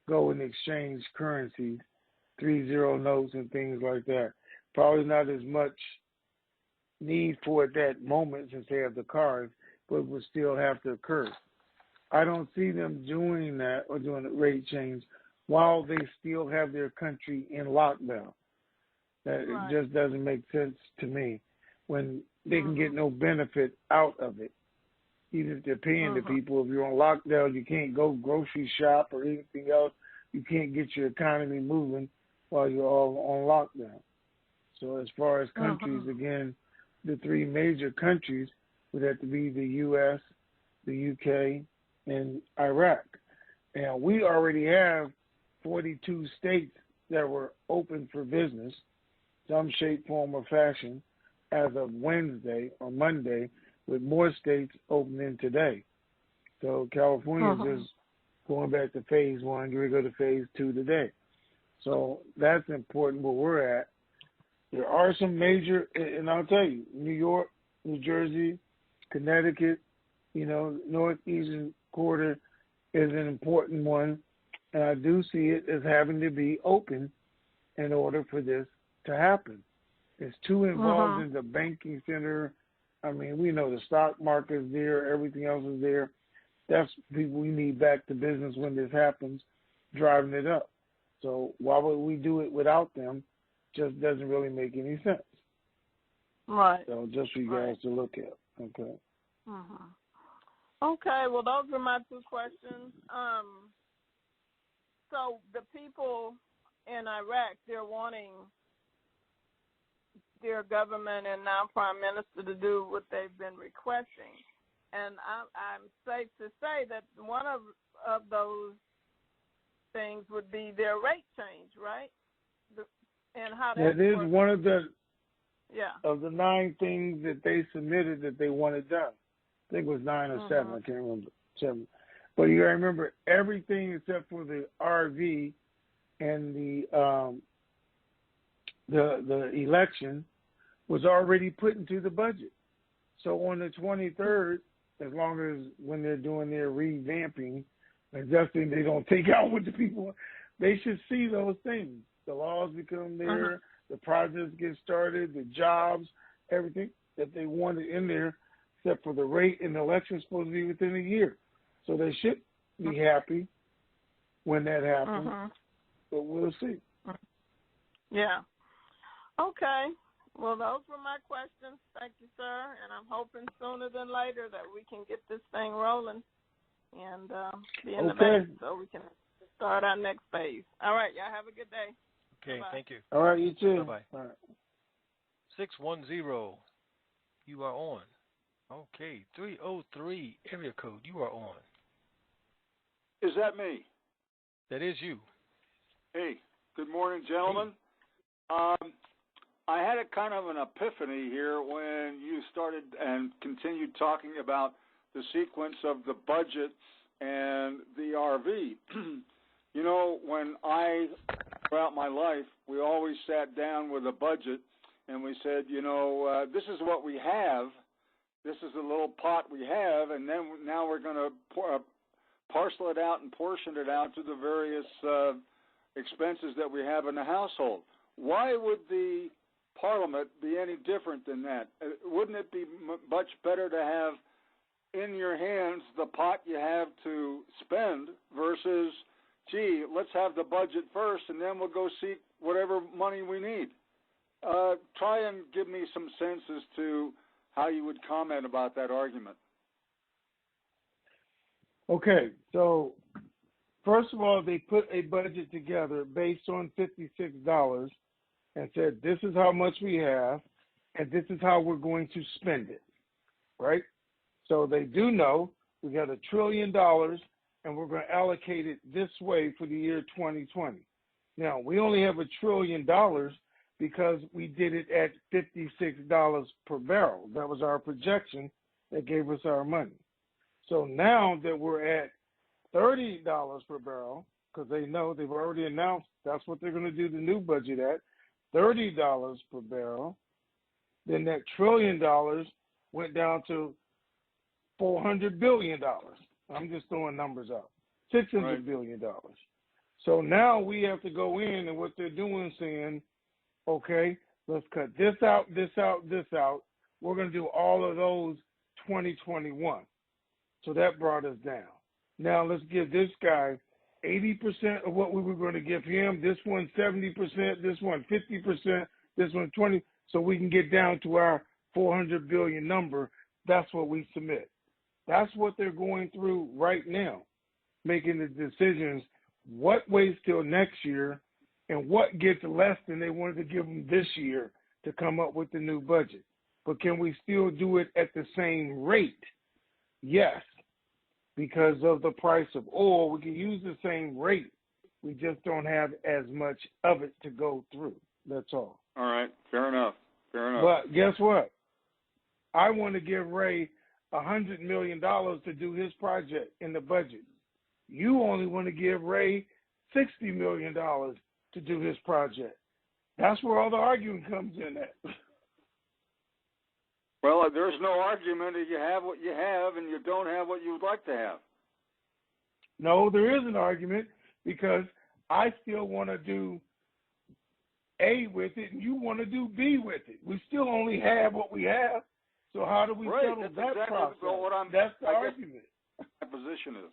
B: go and exchange currencies, 3-0 notes and things like that. Probably not as much need for it at that moment since they have the cards, but it will still have to occur. I don't see them doing that or doing a rate change while they still have their country in lockdown. That It just doesn't make sense to me when they can get no benefit out of it. Even if they're paying the people, if you're on lockdown, you can't go grocery shop or anything else. You can't get your economy moving while you're all on lockdown. So as far as countries, again, the three major countries would have to be the U.S., the UK, and Iraq. And we already have 42 states that were open for business, some shape, form, or fashion, as of Wednesday or Monday, with more states opening today. So California is going back to phase 1, we're going to go to phase 2 today. So that's important where we're at. There are some major, and I'll tell you, New York, New Jersey, Connecticut, northeastern quarter is an important one, and I do see it as having to be open in order for this to happen. It's too involved in the banking center. I mean, we know the stock market is there, everything else is there. That's people we need back to business when this happens, driving it up. So why would we do it without them? Just doesn't really make any sense.
G: Right.
B: So just for you guys to look at. Okay.
G: Okay, well, those are my two questions. So the people in Iraq, they're wanting their government and now Prime Minister to do what they've been requesting. And I'm safe to say that one of those things would be their rate change, right? And how that
B: is
G: works.
B: one of the of the 9 things that they submitted that they wanted done. I think it was 9 or 7. I can't remember. 7. But you got to remember everything except for the RV and the election was already put into the budget. So on the 23rd, as long as when they're doing their revamping, adjusting, they don't take out what the people, they should see those things. The laws become there, the projects get started, the jobs, everything that they wanted in there, except for the rate, and the election's supposed to be within a year. So they should be happy when that happens, but we'll see.
G: Yeah. Okay. Well, those were my questions. Thank you, sir. And I'm hoping sooner than later that we can get this thing rolling and be in the base so we can start our next phase. All right. Y'all have a good day.
C: Okay.
G: Bye-bye.
C: Thank you.
B: All right. You too.
C: Bye-bye.
B: All right.
C: 610, you are on. Okay. 303, area code, you are on.
H: Is that me?
C: That is you.
H: Hey, good morning, gentlemen. I had a kind of an epiphany here when you started and continued talking about the sequence of the budget and the RV. You know, throughout my life, we always sat down with a budget and we said, this is what we have. This is the little pot we have, and then now we're going to parcel it out and portion it out to the various expenses that we have in the household. Why would the Parliament be any different than that? Wouldn't it be much better to have in your hands the pot you have to spend versus, gee, let's have the budget first and then we'll go seek whatever money we need? Try and give me some sense as to how you would comment about that argument.
B: Okay, so first of all, they put a budget together based on $56 and said, this is how much we have, and this is how we're going to spend it, right? So they do know we got $1 trillion, and we're going to allocate it this way for the year 2020. Now, we only have $1 trillion because we did it at $56 per barrel. That was our projection that gave us our money. So now that we're at $30 per barrel, because they know they've already announced that's what they're going to do the new budget at, $30 per barrel, then that $1 trillion went down to $400 billion. I'm just throwing numbers out. $600 billion. So now we have to go in, and what they're doing is saying, okay, let's cut this out, this out, this out. We're going to do all of those 2021. So that brought us down. Now let's give this guy 80% of what we were going to give him, this one 70%, this one 50%, this one 20%, so we can get down to our 400 billion number. That's what we submit. That's what they're going through right now, making the decisions, what waits till next year and what gets less than they wanted to give them this year to come up with the new budget. But can we still do it at the same rate? Yes. Because of the price of oil, we can use the same rate. We just don't have as much of it to go through. That's all.
H: All right. Fair enough.
B: But guess what? I want to give Ray $100 million to do his project in the budget. You only want to give Ray $60 million to do his project. That's where all the arguing comes in at.
H: Well, there's no argument if you have what you have and you don't have what you would like to have.
B: No, there is an argument because I still want to do A with it, and you want to do B with it. We still only have what we have. So how do we settle
H: That's
B: that
H: exactly
B: process? That's the argument.
H: My position is.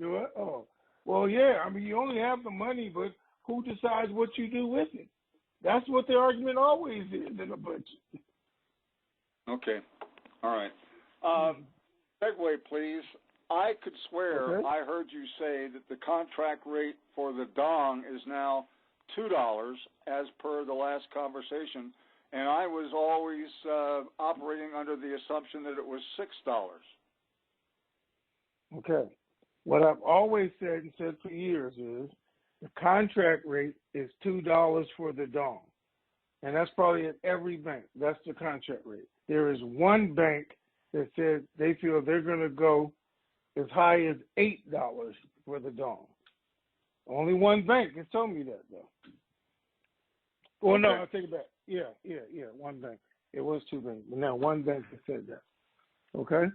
B: Do it? Oh. Well, yeah. I mean, you only have the money, but who decides what you do with it? That's what the argument always is in a budget.
H: Okay. All right. Segue, please. I could swear I heard you say that the contract rate for the dong is now $2 as per the last conversation, and I was always operating under the assumption that it was $6.
B: Okay. What I've always said and said for years is the contract rate is $2 for the dong, and that's probably at every bank. That's the contract rate. There is one bank that said they feel they're going to go as high as $8 for the dong. Only one bank has told me that, though. Well, no, I'll take it back. Yeah, one bank. It was two banks, but now one bank has said that. Okay?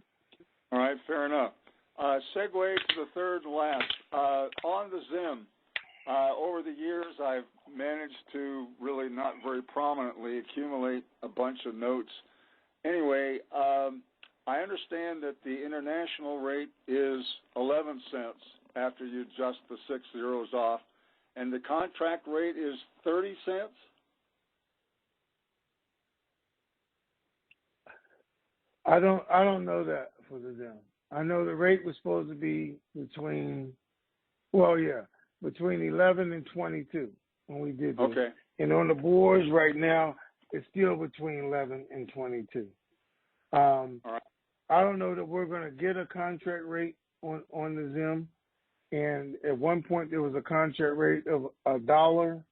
H: All right, fair enough. Segue to the third and last. On the Zim, over the years I've managed to really not very prominently accumulate a bunch of notes. Anyway, I understand that the international rate is 11 cents after you adjust the 6 zeros off, and the contract rate is 30 cents?
B: I don't know that for the Zim. I know the rate was supposed to be between 11 and 22 when we did this.
H: Okay.
B: And on the boards right now, it's still between 11 and 22. All right. I don't know that we're going to get a contract rate on the Zim. And at one point, there was a contract rate of $1,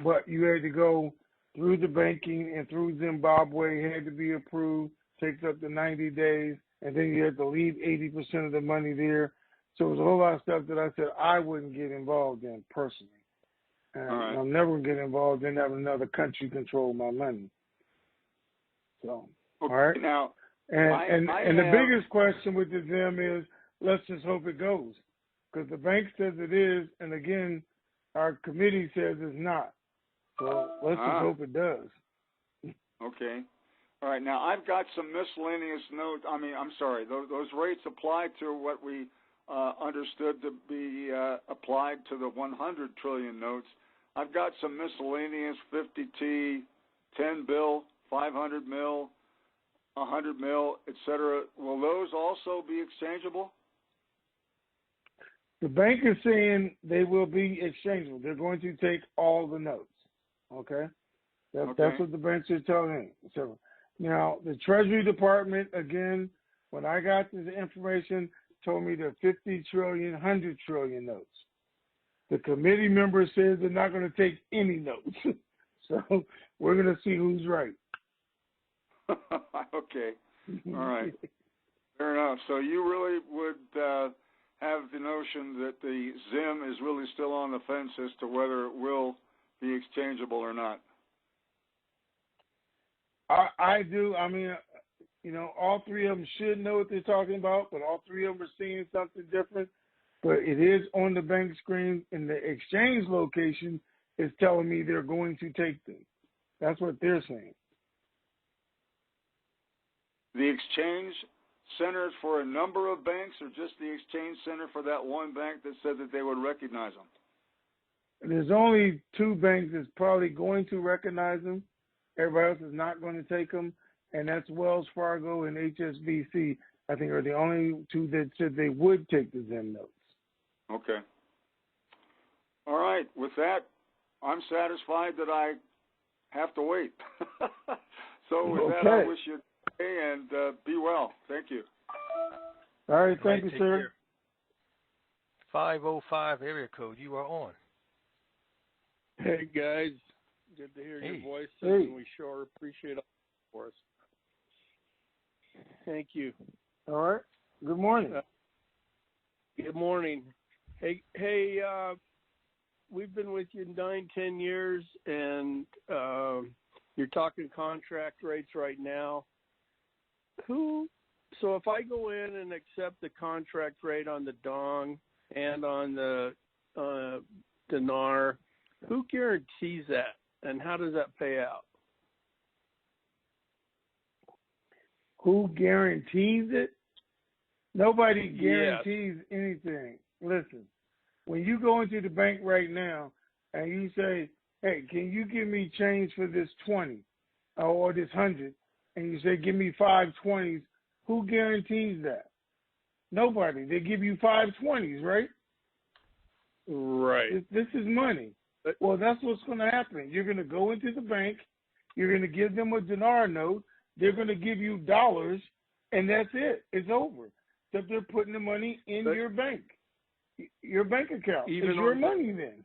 B: but you had to go through the banking and through Zimbabwe. It had to be approved, takes up to 90 days, and then you had to leave 80% of the money there. So it was a whole lot of stuff that I said I wouldn't get involved in personally. And I'm never going to get involved in having another country control my money. So,
H: okay,
B: all right.
H: Now,
B: and the biggest question with the Zim is, let's just hope it goes, because the bank says it is, and again, our committee says it's not. So let's just hope it does.
H: Okay. All right. Now, I've got some miscellaneous notes. Those rates apply to what we understood to be applied to the 100 trillion notes. I've got some miscellaneous 50T, 10 bill, 500 mil, 100 mil, etc. Will those also be exchangeable?
B: The bank is saying they will be exchangeable. They're going to take all the notes. Okay? That's what the banks are telling me. So now the Treasury Department, again, when I got this information, told me the 50 trillion, 100 trillion notes. The committee member says they're not going to take any notes. So we're going to see who's right.
H: Okay. All right. Fair enough. So you really would have the notion that the Zim is really still on the fence as to whether it will be exchangeable or not.
B: I do. I mean, all three of them should know what they're talking about, but all three of them are seeing something different. But it is on the bank screen, and the exchange location is telling me they're going to take them. That's what they're saying.
H: The exchange centers for a number of banks, or just the exchange center for that one bank that said that they would recognize them?
B: There's only two banks that's probably going to recognize them. Everybody else is not going to take them, and that's Wells Fargo and HSBC, I think, are the only two that said they would take the Zim notes.
H: Okay. All right. With that, I'm satisfied that I have to wait. So with that, I wish you a day and be well. Thank you.
B: All right. Thank you, sir.
C: Care. 505 area code. You are on.
I: Hey, guys. Good to hear your voices, and we sure appreciate it for us. Thank you.
B: All right. Good morning.
I: Good morning. Hey, we've been with you 9-10 years, and you're talking contract rates right now. So if I go in and accept the contract rate on the dong and on the dinar. Who guarantees that, and how does that pay out?
B: Who guarantees it? Nobody guarantees anything. Listen, when you go into the bank right now and you say, hey, can you give me change for this 20 or this 100? And you say, give me 5 20s. Who guarantees that? Nobody. They give you 5 20s, right?
I: Right.
B: This is money. Well, that's what's going to happen. You're going to go into the bank. You're going to give them a dinar note. They're going to give you dollars, and that's it. It's over. That they're putting the money in your bank account. It's your money then.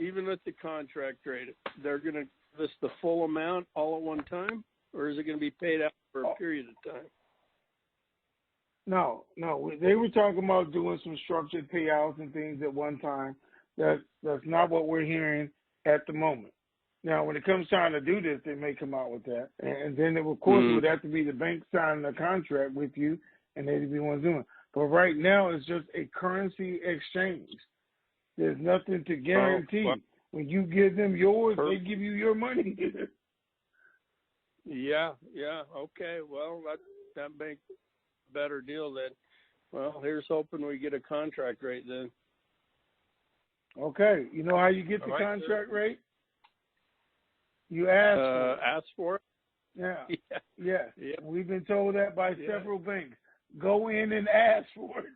I: Even at the contract rate, they're going to give us the full amount all at one time, or is it going to be paid out for a period of time?
B: No. They were talking about doing some structured payouts and things at one time. That's not what we're hearing at the moment. Now, when it comes time to do this, they may come out with that. And then, of course, it would have to be the bank signing a contract with you, and they'd be ones doing it. But right now, it's just a currency exchange. There's nothing to guarantee. When you give them yours, they give you your money.
I: Yeah. Okay. Well, that makes a better deal then. Well, here's hoping we get a contract rate then.
B: Okay. You know how you get the contract rate? You ask for it. Yeah. We've been told that by several banks. Go in and ask for it.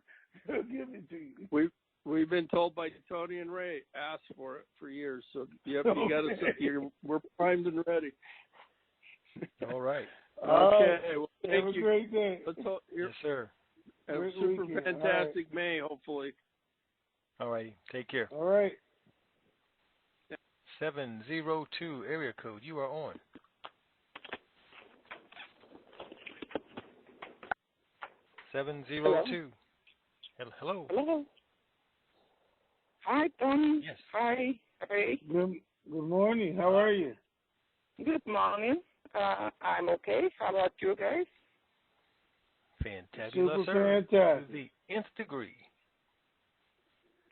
B: They'll give it to you.
I: We've been told by Tony and Ray, ask for it for years. So you got to. We're primed and ready.
C: All right.
I: Okay. Well,
B: have a great day.
C: Yes, sir.
I: Have a super fantastic May, hopefully.
C: All right. Take care.
B: All right.
C: 702 area code. You are on. 702. Hello.
J: Hello. Hi, Tony.
C: Yes.
J: Hi, Ray.
B: Good morning. How are you?
J: Good morning. I'm okay. How about you guys?
C: Fantabulous,
B: Super
C: sir.
B: fantastic.
C: To the nth degree.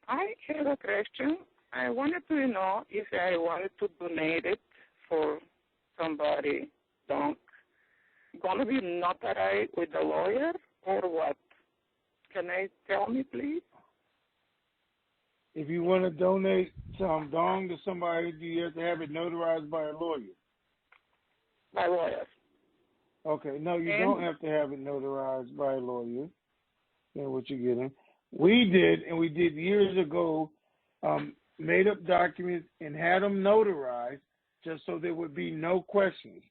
J: I have a question. I wanted to know if I wanted to donate it for somebody. Gonna be notarized with a lawyer or what? Can I tell me, please?
B: If you want to donate some dong to somebody, do you have to have it notarized by a lawyer?
J: By lawyer.
B: Okay. No, you don't have to have it notarized by a lawyer. You know what you're getting. We did years ago, made up documents and had them notarized just so there would be no questions,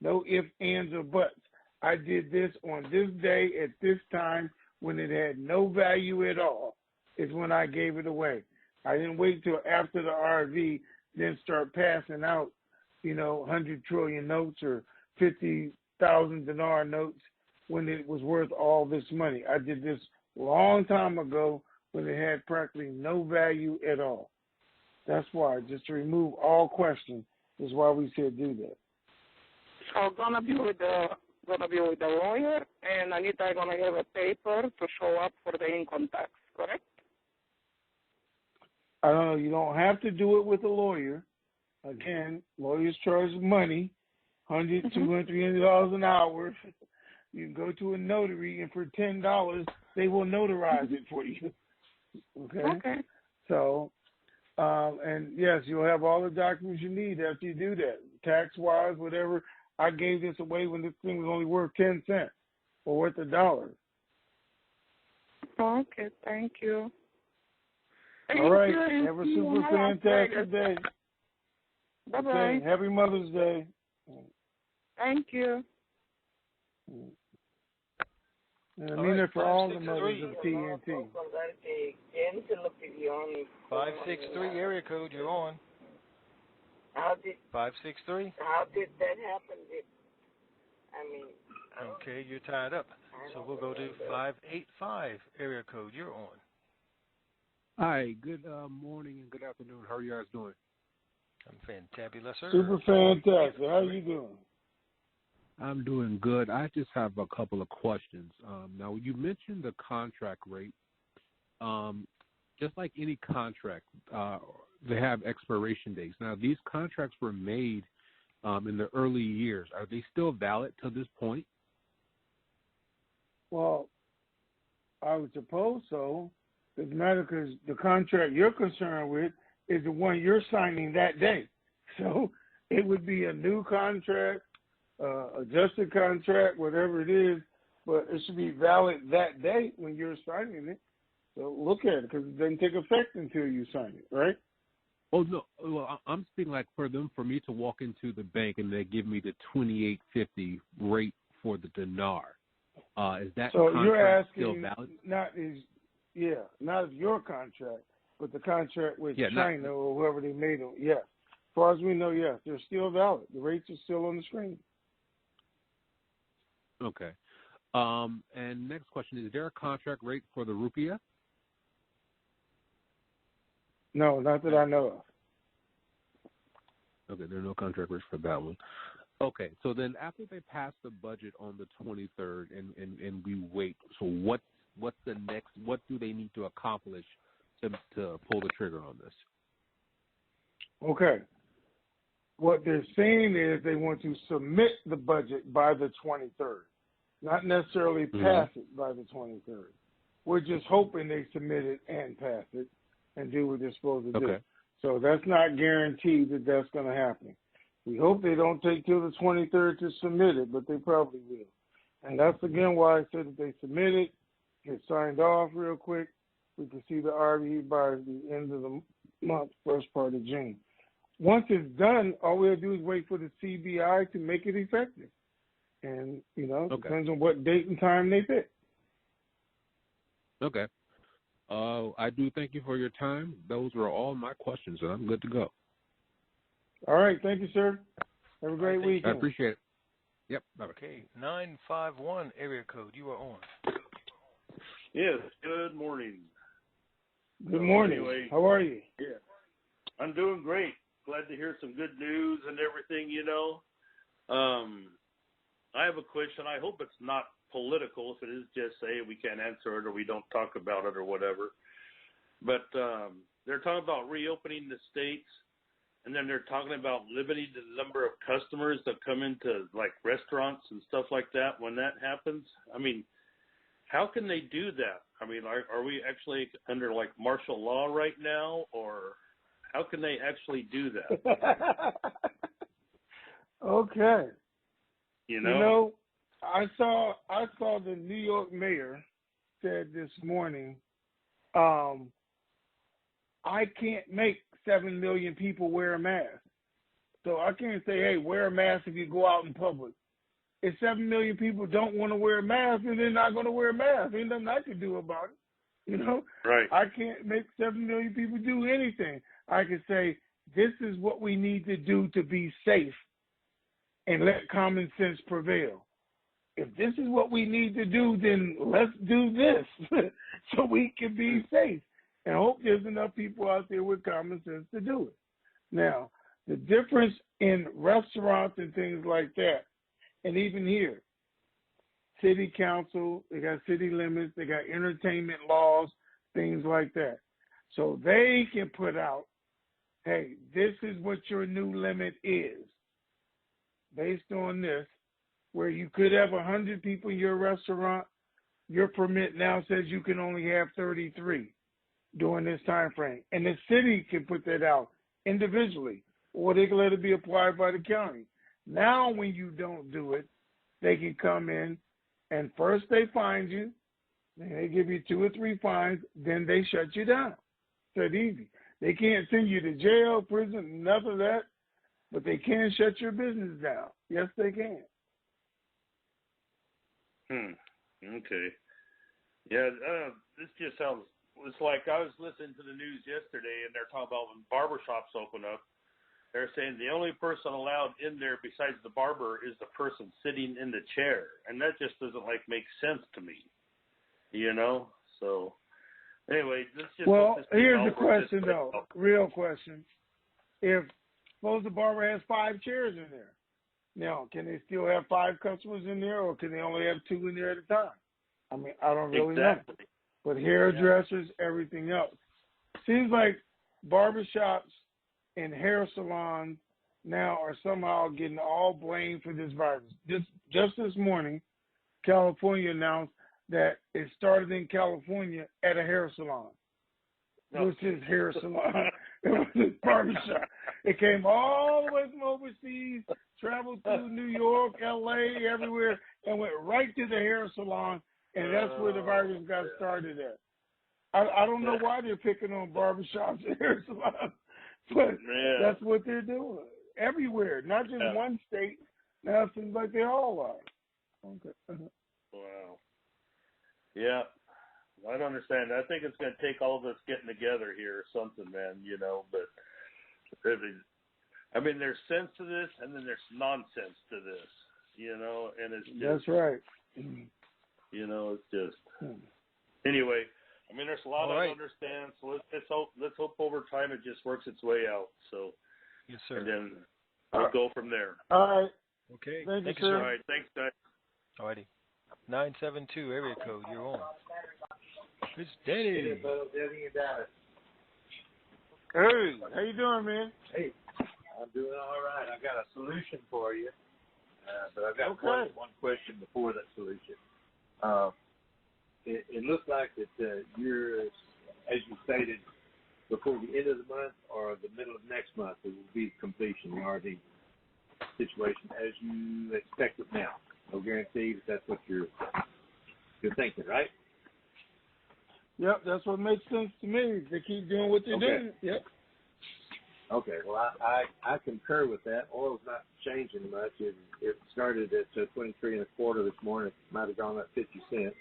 B: no ifs, ands, or buts. I did this on this day at this time when it had no value at all is when I gave it away. I didn't wait till after the RV, then start passing out, 100 trillion notes or 50,000 dinar notes when it was worth all this money. I did this a long time ago when it had practically no value at all. That's why, just to remove all questions, is why we said do that.
J: So gonna be with the lawyer, and Anita gonna have a paper to show up for the income tax, correct?
B: I don't know. You don't have to do it with a lawyer. Again, lawyers charge money, $100, $200, $300 an hour. You can go to a notary, and for $10, they will notarize it for you. Okay. So, and yes, you'll have all the documents you need after you do that, tax-wise, whatever. I gave this away when this thing was only worth 10 cents or worth $1.
J: Okay, thank you.
B: All right. Have a super fantastic day.
J: Bye-bye.
B: Okay. Happy Mother's Day.
J: Thank you.
B: And I mean it for all the mothers of TNT.
C: 563 area code. You're on. 563.
K: How did that happen?
C: Okay, you're tied up. So we'll go to 585 area code. You're on.
L: Hi, good morning and good afternoon. How are you guys doing?
C: I'm fantabulous, sir.
B: Super fantastic. How are you doing?
L: I'm doing good. I just have a couple of questions. Now, you mentioned the contract rate. just like any contract, they have expiration dates. Now, these contracts were made in the early years. Are they still valid to this point?
B: Well, I would suppose so. Doesn't matter because the contract you're concerned with is the one you're signing that day. So it would be a new contract, adjusted contract, whatever it is, but it should be valid that day when you're signing it. So look at it because it doesn't take effect until you sign it, right?
L: Oh, no. Well, I'm speaking like for me to walk into the bank and they give me the $28.50 rate for the dinar. Is that
B: so
L: contract
B: you're asking
L: still valid?
B: Not your contract, but the contract with China
L: not,
B: or whoever they made them. Yes. As far as we know, yes, they're still valid. The rates are still on the screen.
L: Okay. And next question, is there a contract rate for the rupiah?
B: No, not that I know of.
L: Okay, there are no contract rates for that one. Okay, so then after they pass the budget on the 23rd and we wait, so what's the next, what do they need to accomplish to pull the trigger on this?
B: Okay. What they're saying is they want to submit the budget by the 23rd, not necessarily pass it by the 23rd. We're just hoping they submit it and pass it and do what they're supposed to do. So that's not guaranteed that that's going to happen. We hope they don't take till the 23rd to submit it, but they probably will. And that's, again, why I said that they submit it, get signed off real quick. We can see the RV by the end of the month, first part of June. Once it's done, all we have to do is wait for the CBI to make it effective. And, depends on what date and time they pick.
L: Okay. I do thank you for your time. Those were all my questions, and I'm good to go.
B: All right. Thank you, sir. Have a great weekend.
L: I appreciate it. Yep. Bye-bye.
C: Okay. 951 area code. You are on.
K: Yes. Good morning.
B: Good morning.
K: Anyway,
B: how are you?
K: Yeah. I'm doing great. Glad to hear some good news and everything, I have a question. I hope it's not political. If it is, just say we can't answer it or we don't talk about it or whatever. But they're talking about reopening the states, and then they're talking about limiting the number of customers that come into, like, restaurants and stuff like that when that happens. I mean, how can they do that? I mean, are we actually under, like, martial law right now, or how can they actually do that?
B: Okay. I saw the New York mayor said this morning, I can't make 7 million people wear a mask. So I can't say, hey, wear a mask if you go out in public. If 7 million people don't want to wear a mask, then they're not going to wear a mask. Ain't nothing I can do about it.
K: Right.
B: I can't make 7 million people do anything. I can say, this is what we need to do to be safe and let common sense prevail. If this is what we need to do, then let's do this so we can be safe. And hope there's enough people out there with common sense to do it. Now, the difference in restaurants and things like that, and even here, city council, they got city limits, they got entertainment laws, things like that. So they can put out, hey, this is what your new limit is. Based on this, where you could have 100 people in your restaurant, your permit now says you can only have 33 during this time frame. And the city can put that out individually, or they can let it be applied by the county. Now when you don't do it, they can come in and first they fine you, then they give you 2 or 3 fines, then they shut you down. It's that easy. They can't send you to jail, prison, none of that, but they can shut your business down. Yes, they can.
K: Okay. Yeah, this just sounds, it's like I was listening to the news yesterday, and they're talking about when barbershops open up, they're saying the only person allowed in there besides the barber is the person sitting in the chair. And that just doesn't, make sense to me, So, anyway, let's just...
B: Well, here's the question, though. Real question. If, suppose the barber has 5 chairs in there. Now, can they still have 5 customers in there, or can they only have 2 in there at a time? I mean, I don't really know. But hairdressers, everything else. Seems like barbershops and hair salons now are somehow getting all blamed for this virus. Just this morning, California announced that it started in California at a hair salon. Which is hair salon. It was a barbershop. It came all the way from overseas, traveled through New York, L.A., everywhere, and went right to the hair salon, and that's where the virus got started at. I don't know why they're picking on barbershops and hair salons, but that's what they're doing. Everywhere, not just one state. Now it seems like they all are. Okay.
K: Wow. Yeah. I don't understand. I think it's going to take all of us getting together here or something, man, but I mean, there's sense to this and then there's nonsense to this, and it's just.
B: That's right.
K: It's just. Anyway, I mean, there's a lot I don't understand, so let's hope over time it just works its way out. So.
C: Yes, sir.
K: And then we'll go from there.
B: All right.
C: Okay.
B: Thank you,
C: sir.
B: All
K: right. Thanks, guys.
C: All righty. 972 area code. You're on. It's Danny.
B: Hey, how you doing, man?
M: Hey, I'm doing all right. I got a solution for you, but I've got one question before that solution. It looks like that you're, as you stated, before the end of the month or the middle of next month, it will be completion, the RV situation, as you expect it now. No guarantee that that's what you're thinking, right?
B: Yep, that's what makes sense to me. They keep doing what they're doing. Yep.
M: Okay, well, I concur with that. Oil's not changing much. It started at 23 and a quarter this morning. It might have gone up 50 cents.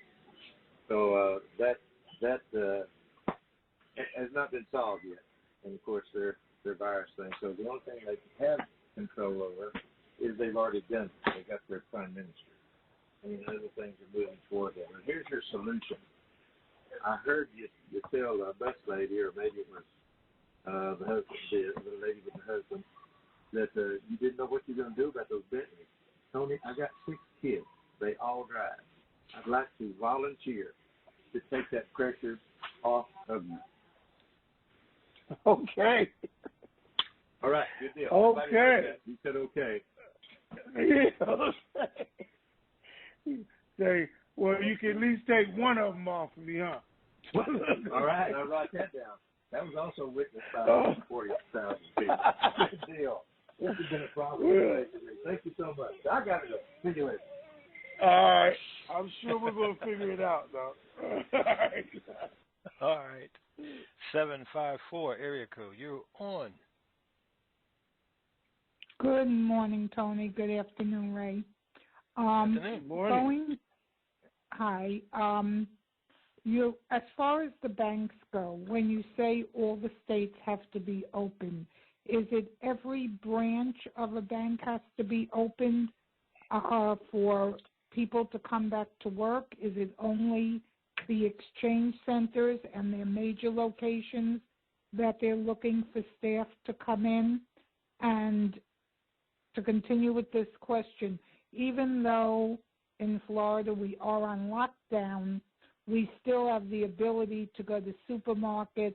M: So that has not been solved yet. And of course, their virus thing. So the only thing they have control over is they've already done it. They got their prime minister. And other things are moving toward them. And here's your solution. I heard you tell a bus lady, or maybe it was the husband, the lady with the husband, that you didn't know what you're going to do about those Bentleys. Tony, I got 6 kids. They all drive. I'd like to volunteer to take that pressure off of you.
B: Okay.
M: All right, good deal.
B: Okay.
M: You said okay.
B: Say, well, you can at least take one of them off of me, huh?
M: All right, I'll write that down. That was also witnessed by 40,000 people. Good deal. This has been a problem. Thank you so much. I got to go. See you later.
B: All right. I'm sure we're going to figure it out, though.
C: All right. 754 area code. You're on.
N: Good morning, Tony. Good afternoon, Ray.
C: Good morning.
N: Hi. You, as far as the banks go, when you say all the states have to be open, is it every branch of a bank has to be opened for people to come back to work? Is it only the exchange centers and their major locations that they're looking for staff to come in? And to continue with this question, even though in Florida we are on lockdown, we still have the ability to go to supermarkets,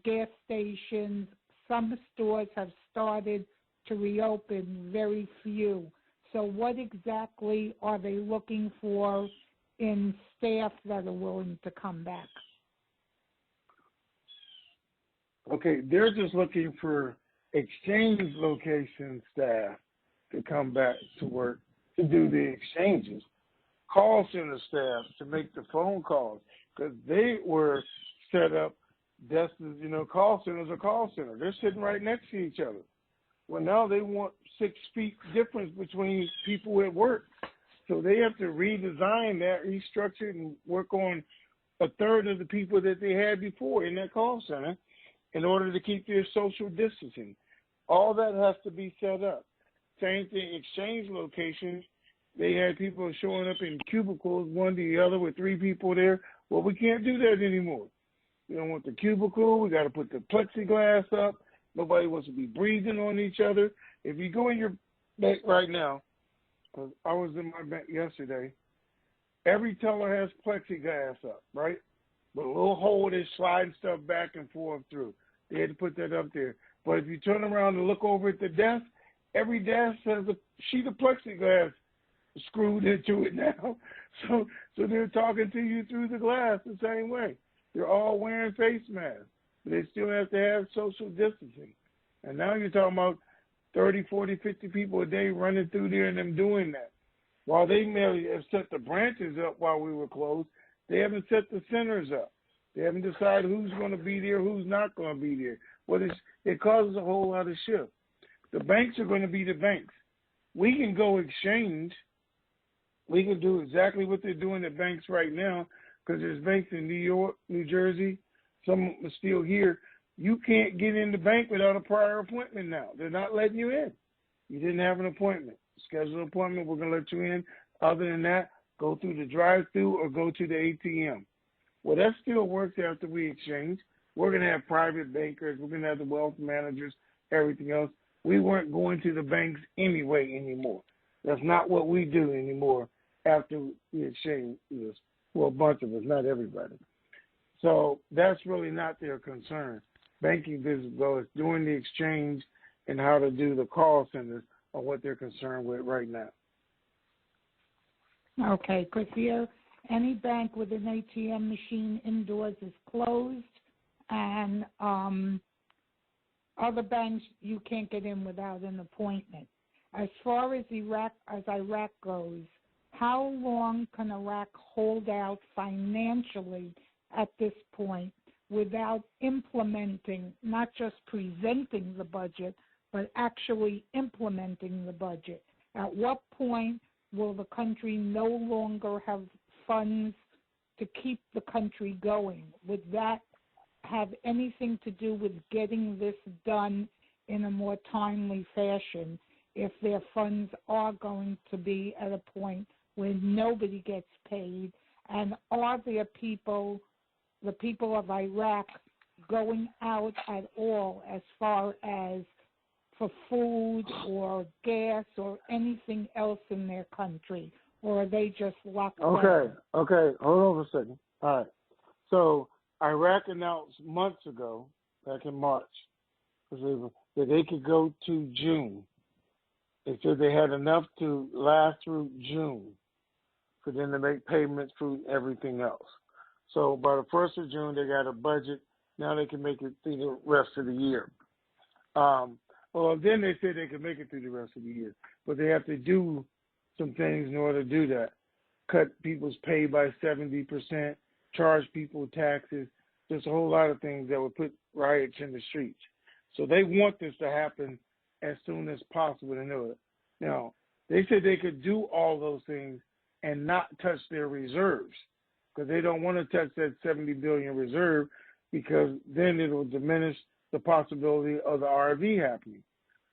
N: gas stations. Some stores have started to reopen, very few. So what exactly are they looking for in staff that are willing to come back?
B: Okay, they're just looking for exchange location staff to come back to work to do the exchanges. Call center staff to make the phone calls, because they were set up just as, call centers are call center. They're sitting right next to each other. Well, now they want 6 feet difference between people at work. So they have to redesign that, restructure it, and work on a third of the people that they had before in that call center in order to keep their social distancing. All that has to be set up. Same thing, exchange locations. They had people showing up in cubicles, one to the other with 3 people there. Well, we can't do that anymore. We don't want the cubicle. We got to put the plexiglass up. Nobody wants to be breathing on each other. If you go in your bank right now, because I was in my bank yesterday, every teller has plexiglass up, right? but a little hole they're sliding stuff back and forth through. They had to put that up there. But if you turn around and look over at the desk, every desk has a sheet of plexiglass screwed into it now. So they're talking to you through the glass the same way. They're all wearing face masks, but they still have to have social distancing. And now you're talking about 30, 40, 50 people a day running through there and them doing that. While they may have set the branches up while we were closed, they haven't set the centers up. They haven't decided who's going to be there, who's not going to be there. Well, it causes a whole lot of shift. The banks are going to be the banks. We can go exchange. We can do exactly what they're doing at banks right now, because there's banks in New York, New Jersey, some are still here. You can't get in the bank without a prior appointment now. They're not letting you in. You didn't have an appointment. Schedule an appointment, we're going to let you in. Other than that, go through the drive-through or go to the ATM. Well, that still works after we exchange. We're going to have private bankers. We're going to have the wealth managers, everything else. We weren't going to the banks anyway anymore. That's not what we do anymore after we exchange. Well, a bunch of us, not everybody. So that's really not their concern. Banking business, though, is doing the exchange and how to do the call centers are what they're concerned with right now.
N: Okay, because here, any bank with an ATM machine indoors is closed, and other banks, you can't get in without an appointment. As far as Iraq goes, how long can Iraq hold out financially at this point without implementing, not just presenting the budget, but actually implementing the budget? At what point will the country no longer have funds to keep the country going? Would that have anything to do with getting this done in a more timely fashion if their funds are going to be at a point where nobody gets paid? And are there people, the people of Iraq, going out at all as far as for food or gas or anything else in their country? Or are they just locked down?
B: Okay. Hold on for a second. All right. So Iraq announced months ago, back in March, that they could go to June. They said they had enough to last through June for them to make payments for everything else. So by the 1st of June, they got a budget. Now they can make it through the rest of the year. Well, then they said they could make it through the rest of the year, but they have to do some things in order to do that. Cut people's pay by 70%, charge people taxes, just a whole lot of things that would put riots in the streets. So they want this to happen as soon as possible to know it. Now, they said they could do all those things and not touch their reserves, because they don't want to touch that $70 billion reserve, because then it will diminish the possibility of the RV happening.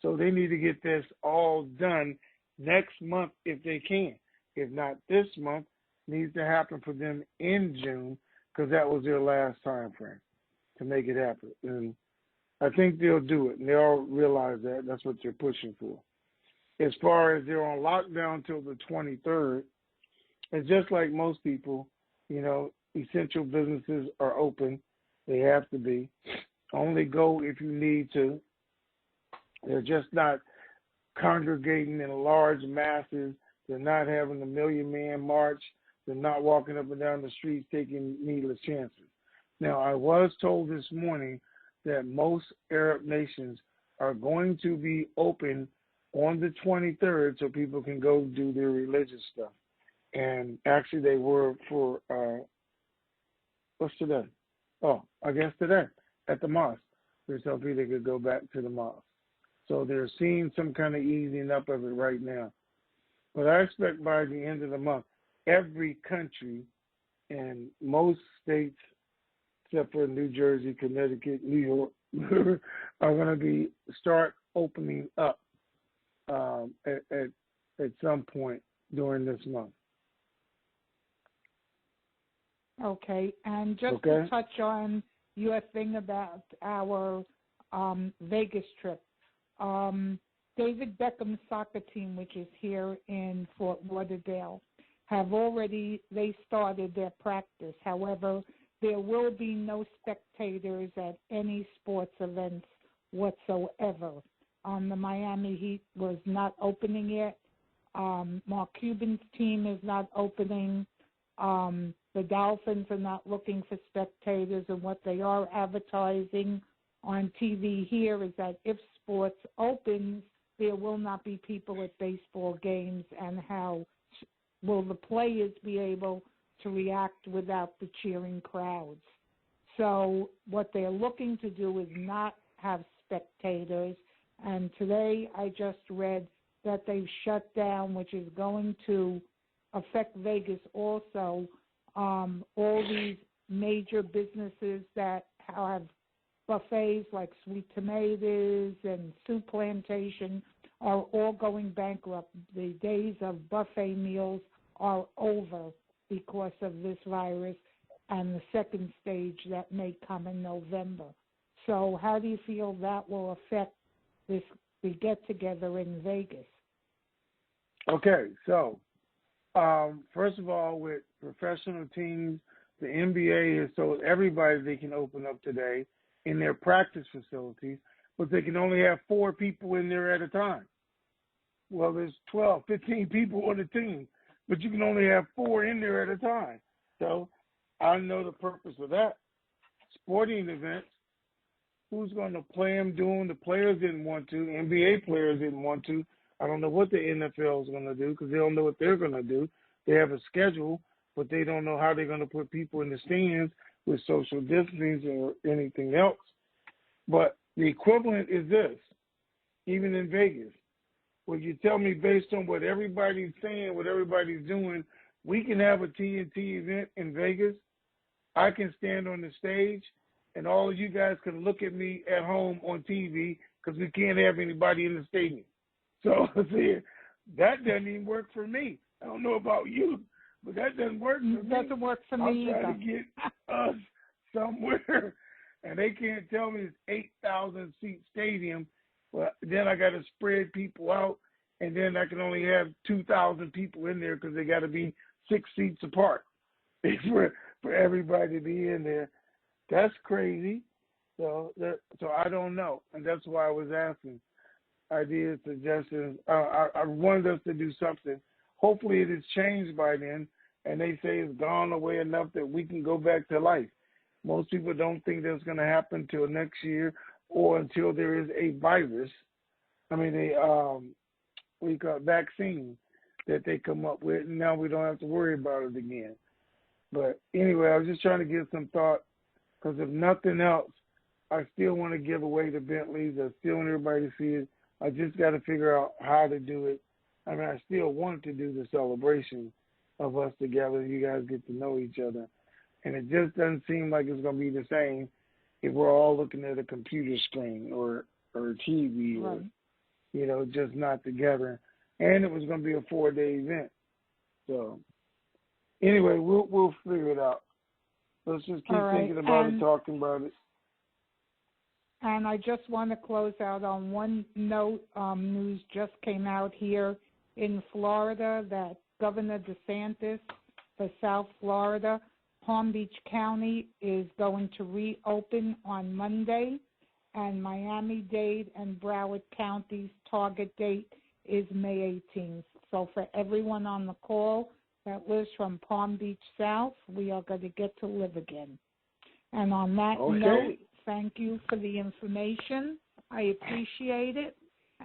B: So they need to get this all done next month if they can. If not this month, needs to happen for them in June, because that was their last time frame to make it happen. And I think they'll do it, and they all realize that. That's what they're pushing for. As far as they're on lockdown till the 23rd, it's just like most people, essential businesses are open. They have to be. Only go if you need to. They're just not congregating in large masses. They're not having a 1 million-man march. They're not walking up and down the streets taking needless chances. Now, I was told this morning that most Arab nations are going to be open on the 23rd so people can go do their religious stuff. And actually they were for, what's today? Oh, I guess today at the mosque. They're telling people they could go back to the mosque. So they're seeing some kind of easing up of it right now. But I expect by the end of the month, every country and most states, except for New Jersey, Connecticut, New York, are going to start opening up at some point during this month.
N: Okay, and just to touch on your thing about our Vegas trip, David Beckham's soccer team, which is here in Fort Lauderdale, they started their practice. However, there will be no spectators at any sports events whatsoever. The Miami Heat was not opening yet. Mark Cuban's team is not opening. The Dolphins are not looking for spectators, and what they are advertising on TV here is that if sports opens, there will not be people at baseball games, and how will the players be able to react without the cheering crowds. So what they're looking to do is not have spectators, and today I just read that they've shut down, which is going to affect Vegas also. All these major businesses that have buffets like Sweet Tomatoes and Soup Plantation are all going bankrupt. The days of buffet meals are over because of this virus and the second stage that may come in November. So how do you feel that will affect the get-together in Vegas?
B: Okay, so first of all, with professional teams, the NBA has told everybody they can open up today in their practice facilities, but they can only have 4 people in there at a time. Well, there's 12, 15 people on the team, but you can only have 4 in there at a time. So I know the purpose of that. Sporting events, who's going to play them, do them? The players didn't want to. NBA players didn't want to. I don't know what the NFL is going to do because they don't know what they're going to do. They have a schedule, but they don't know how they're going to put people in the stands with social distancing or anything else. But the equivalent is this, even in Vegas. Well, you tell me based on what everybody's saying, what everybody's doing, we can have a TNT event in Vegas. I can stand on the stage, and all of you guys can look at me at home on TV because we can't have anybody in the stadium. So, see, that doesn't even work for me. I don't know about you, but that doesn't work for me.
N: It doesn't work for me either.
B: I'm trying to get us somewhere, and they can't tell me it's 8,000-seat stadium. Well, then I got to spread people out, and then I can only have 2,000 people in there because they got to be 6 seats apart for everybody to be in there. That's crazy. So I don't know, and that's why I was asking. Ideas, suggestions. I wanted us to do something. Hopefully it has changed by then, and they say it's gone away enough that we can go back to life. Most people don't think that's going to happen till next year or until there is a virus. I mean, we call it vaccine that they come up with, and now we don't have to worry about it again. But anyway, I was just trying to give some thought because if nothing else, I still want to give away the Bentleys. I still want everybody to see it. I just got to figure out how to do it. I mean, I still want to do the celebration of us together. You guys get to know each other. And it just doesn't seem like it's going to be the same if we're all looking at a computer screen or TV or, just not together. And it was going to be a 4-day event. So, anyway, we'll figure it out. Let's just keep thinking about it, talking about it.
N: And I just want to close out on one note. News just came out here in Florida that Governor DeSantis for South Florida, Palm Beach County is going to reopen on Monday, and Miami-Dade and Broward County's target date is May 18th. So for everyone on the call that lives from Palm Beach South, we are going to get to live again. And on that note, thank you for the information. I appreciate it.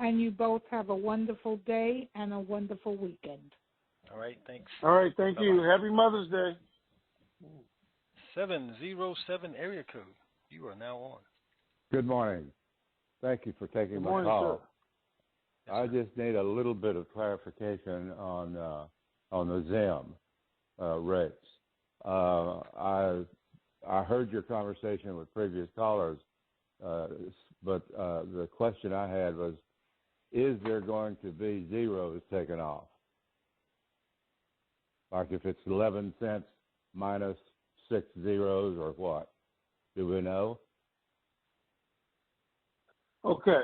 N: And you both have a wonderful day and a wonderful weekend.
C: All right, thanks.
B: All right, thank you. Happy Mother's Day.
C: 707 area code. You are now on.
O: Good morning. Thank you for taking my call.
C: Sir.
O: I just need a little bit of clarification on the ZIM rates. I heard your conversation with previous callers, but the question I had was, is there going to be zeros taken off? Like if it's 11 cents minus 6 zeros or what? Do we know?
B: Okay.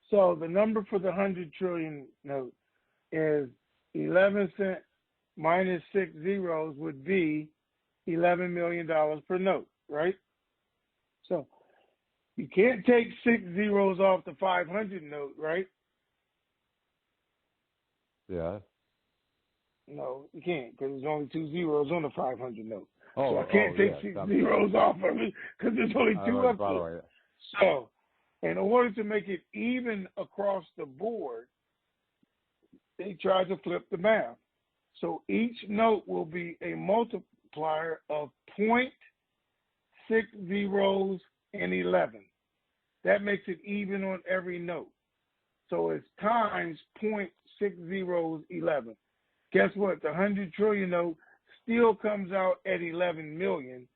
B: So the number for the 100 trillion note is 11 cents minus 6 zeros would be $11 million per note, right? So you can't take 6 zeros off the 500 note, right?
O: Yeah.
B: No, you can't, because there's only 2 zeros on the 500 note.
O: Oh,
B: so I can't take 6 zeros off of it because there's only 2 up there. So in order to make it even across the board, they tried to flip the math. So each note will be a multiplier of 0.6 zeros and 11. That makes it even on every note. So it's times 0.6 zeros 11. Guess what? The 100 trillion note still comes out at 11 million,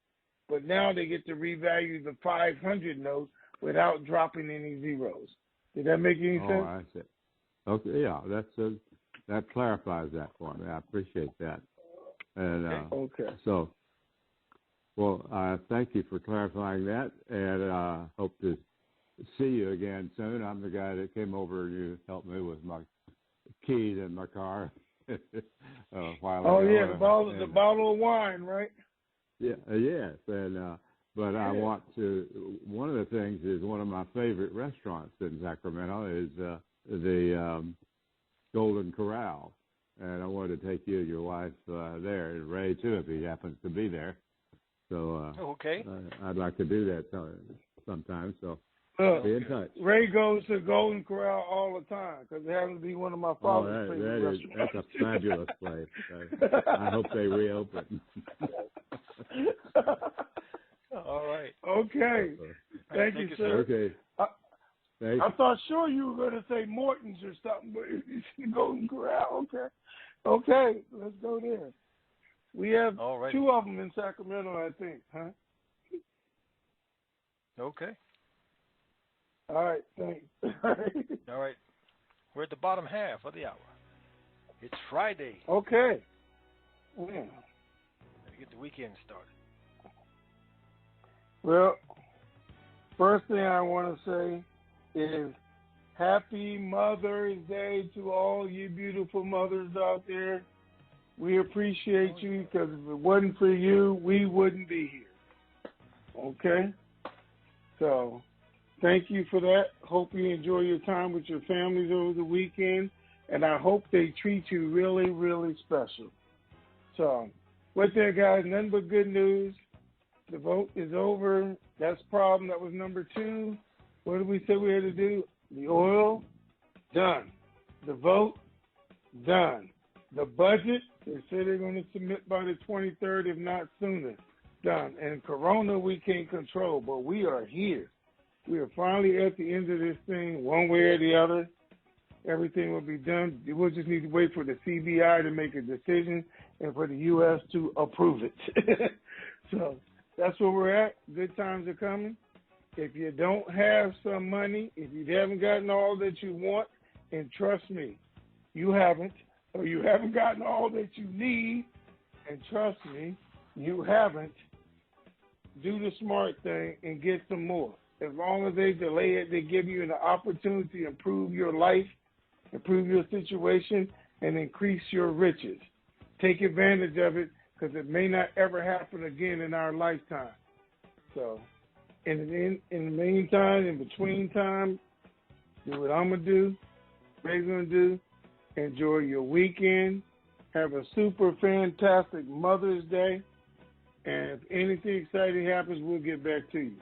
B: but now they get to revalue the 500 note without dropping any zeros. Did that make any sense?
O: Oh, I see. Okay, yeah, that clarifies that for me. I appreciate that. And
B: okay.
O: So, well, thank you for clarifying that, and hope to see you again soon. I'm the guy that came over. You helped me with my keys in my car a while ago.
B: Oh yeah, the bottle of wine, right?
O: Yeah, yes, and but I want to. One of the things is one of my favorite restaurants in Sacramento is the Golden Corral, and I wanted to take you and your wife there, and Ray too, if he happens to be there. So
C: okay,
O: I'd like to do that sometime. So be in touch.
B: Ray goes to Golden Corral all the time because it happens to be one of my father's favorite restaurants.
O: That's a fabulous place. I hope they reopen.
C: All right.
B: Okay. Thank you, sir.
O: Okay.
B: I thought sure you were going to say Morton's or something, but it's Golden Corral. Okay. Okay, let's go there. We have 2 of them in Sacramento, I think, huh?
C: Okay.
B: All right, thanks.
C: All right. We're at the bottom half of the hour. It's Friday.
B: Okay. Yeah.
C: Get the weekend started.
B: Well, first thing I want to say is Happy Mother's Day to all you beautiful mothers out there. We appreciate you because if it wasn't for you, we wouldn't be here. Okay? So, thank you for that. Hope you enjoy your time with your families over the weekend, and I hope they treat you really, really special. So, with that, guys, nothing but good news. The vote is over. That's problem. That was number 2. What did we say we had to do? The oil, done. The vote, done. The budget, they say they're going to submit by the 23rd, if not sooner. Done. And Corona, we can't control, but we are here. We are finally at the end of this thing, one way or the other. Everything will be done. We'll just need to wait for the CBI to make a decision and for the U.S. to approve it. So that's where we're at. Good times are coming. If you don't have some money, if you haven't gotten all that you want, and trust me, you haven't, or you haven't gotten all that you need, and trust me, you haven't, do the smart thing and get some more. As long as they delay it, they give you an opportunity to improve your life, improve your situation, and increase your riches. Take advantage of it because it may not ever happen again in our lifetime. So, in the meantime, in between time, do what I'm going to do, Ray's going to do. Enjoy your weekend. Have a super fantastic Mother's Day. And if anything exciting happens, we'll get back to you.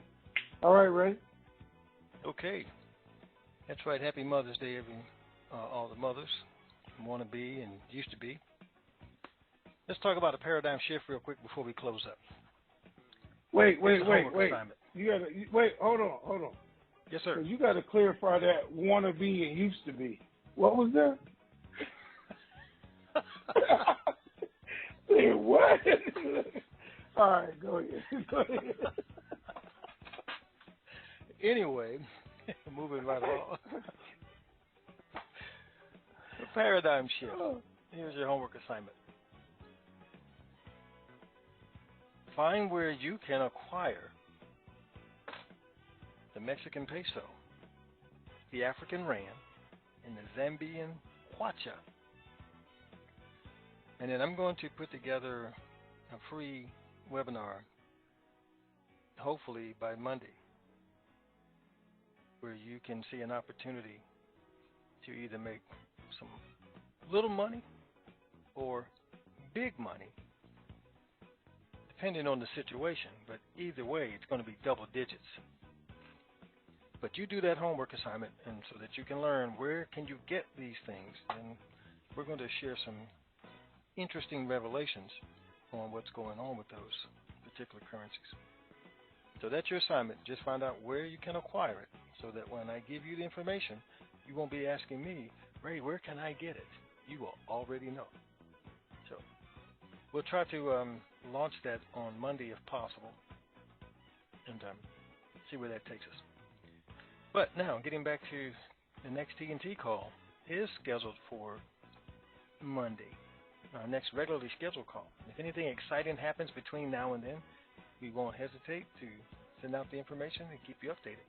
B: All right, Ray?
C: Okay. That's right. Happy Mother's Day, all the mothers want to be and used to be. Let's talk about a paradigm shift real quick before we close up.
B: Wait.
C: Assignment.
B: You gotta wait. Hold on.
C: Yes, sir.
B: You got to clarify that wanna be and used to be. What was that? Say what? All right, go ahead.
C: Anyway, moving right along. The paradigm shift. Here's your homework assignment. Find where you can acquire the Mexican peso, the African rand, and the Zambian kwacha. And then I'm going to put together a free webinar, hopefully by Monday, where you can see an opportunity to either make some little money or big money, depending on the situation. But either way, it's going to be double digits. But you do that homework assignment, and so that you can learn where can you get these things. And we're going to share some interesting revelations on what's going on with those particular currencies. So that's your assignment. Just find out where you can acquire it, so that when I give you the information, you won't be asking me, Ray, where can I get it? You will already know. So we'll try to launch that on Monday if possible, and see where that takes us. But now, getting back to the next TNT call is scheduled for Monday, our next regularly scheduled call. If anything exciting happens between now and then, we won't hesitate to send out the information and keep you updated.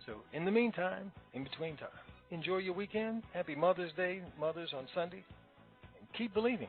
C: So in the meantime, in between time, enjoy your weekend. Happy Mother's Day, mothers, on Sunday. And keep believing.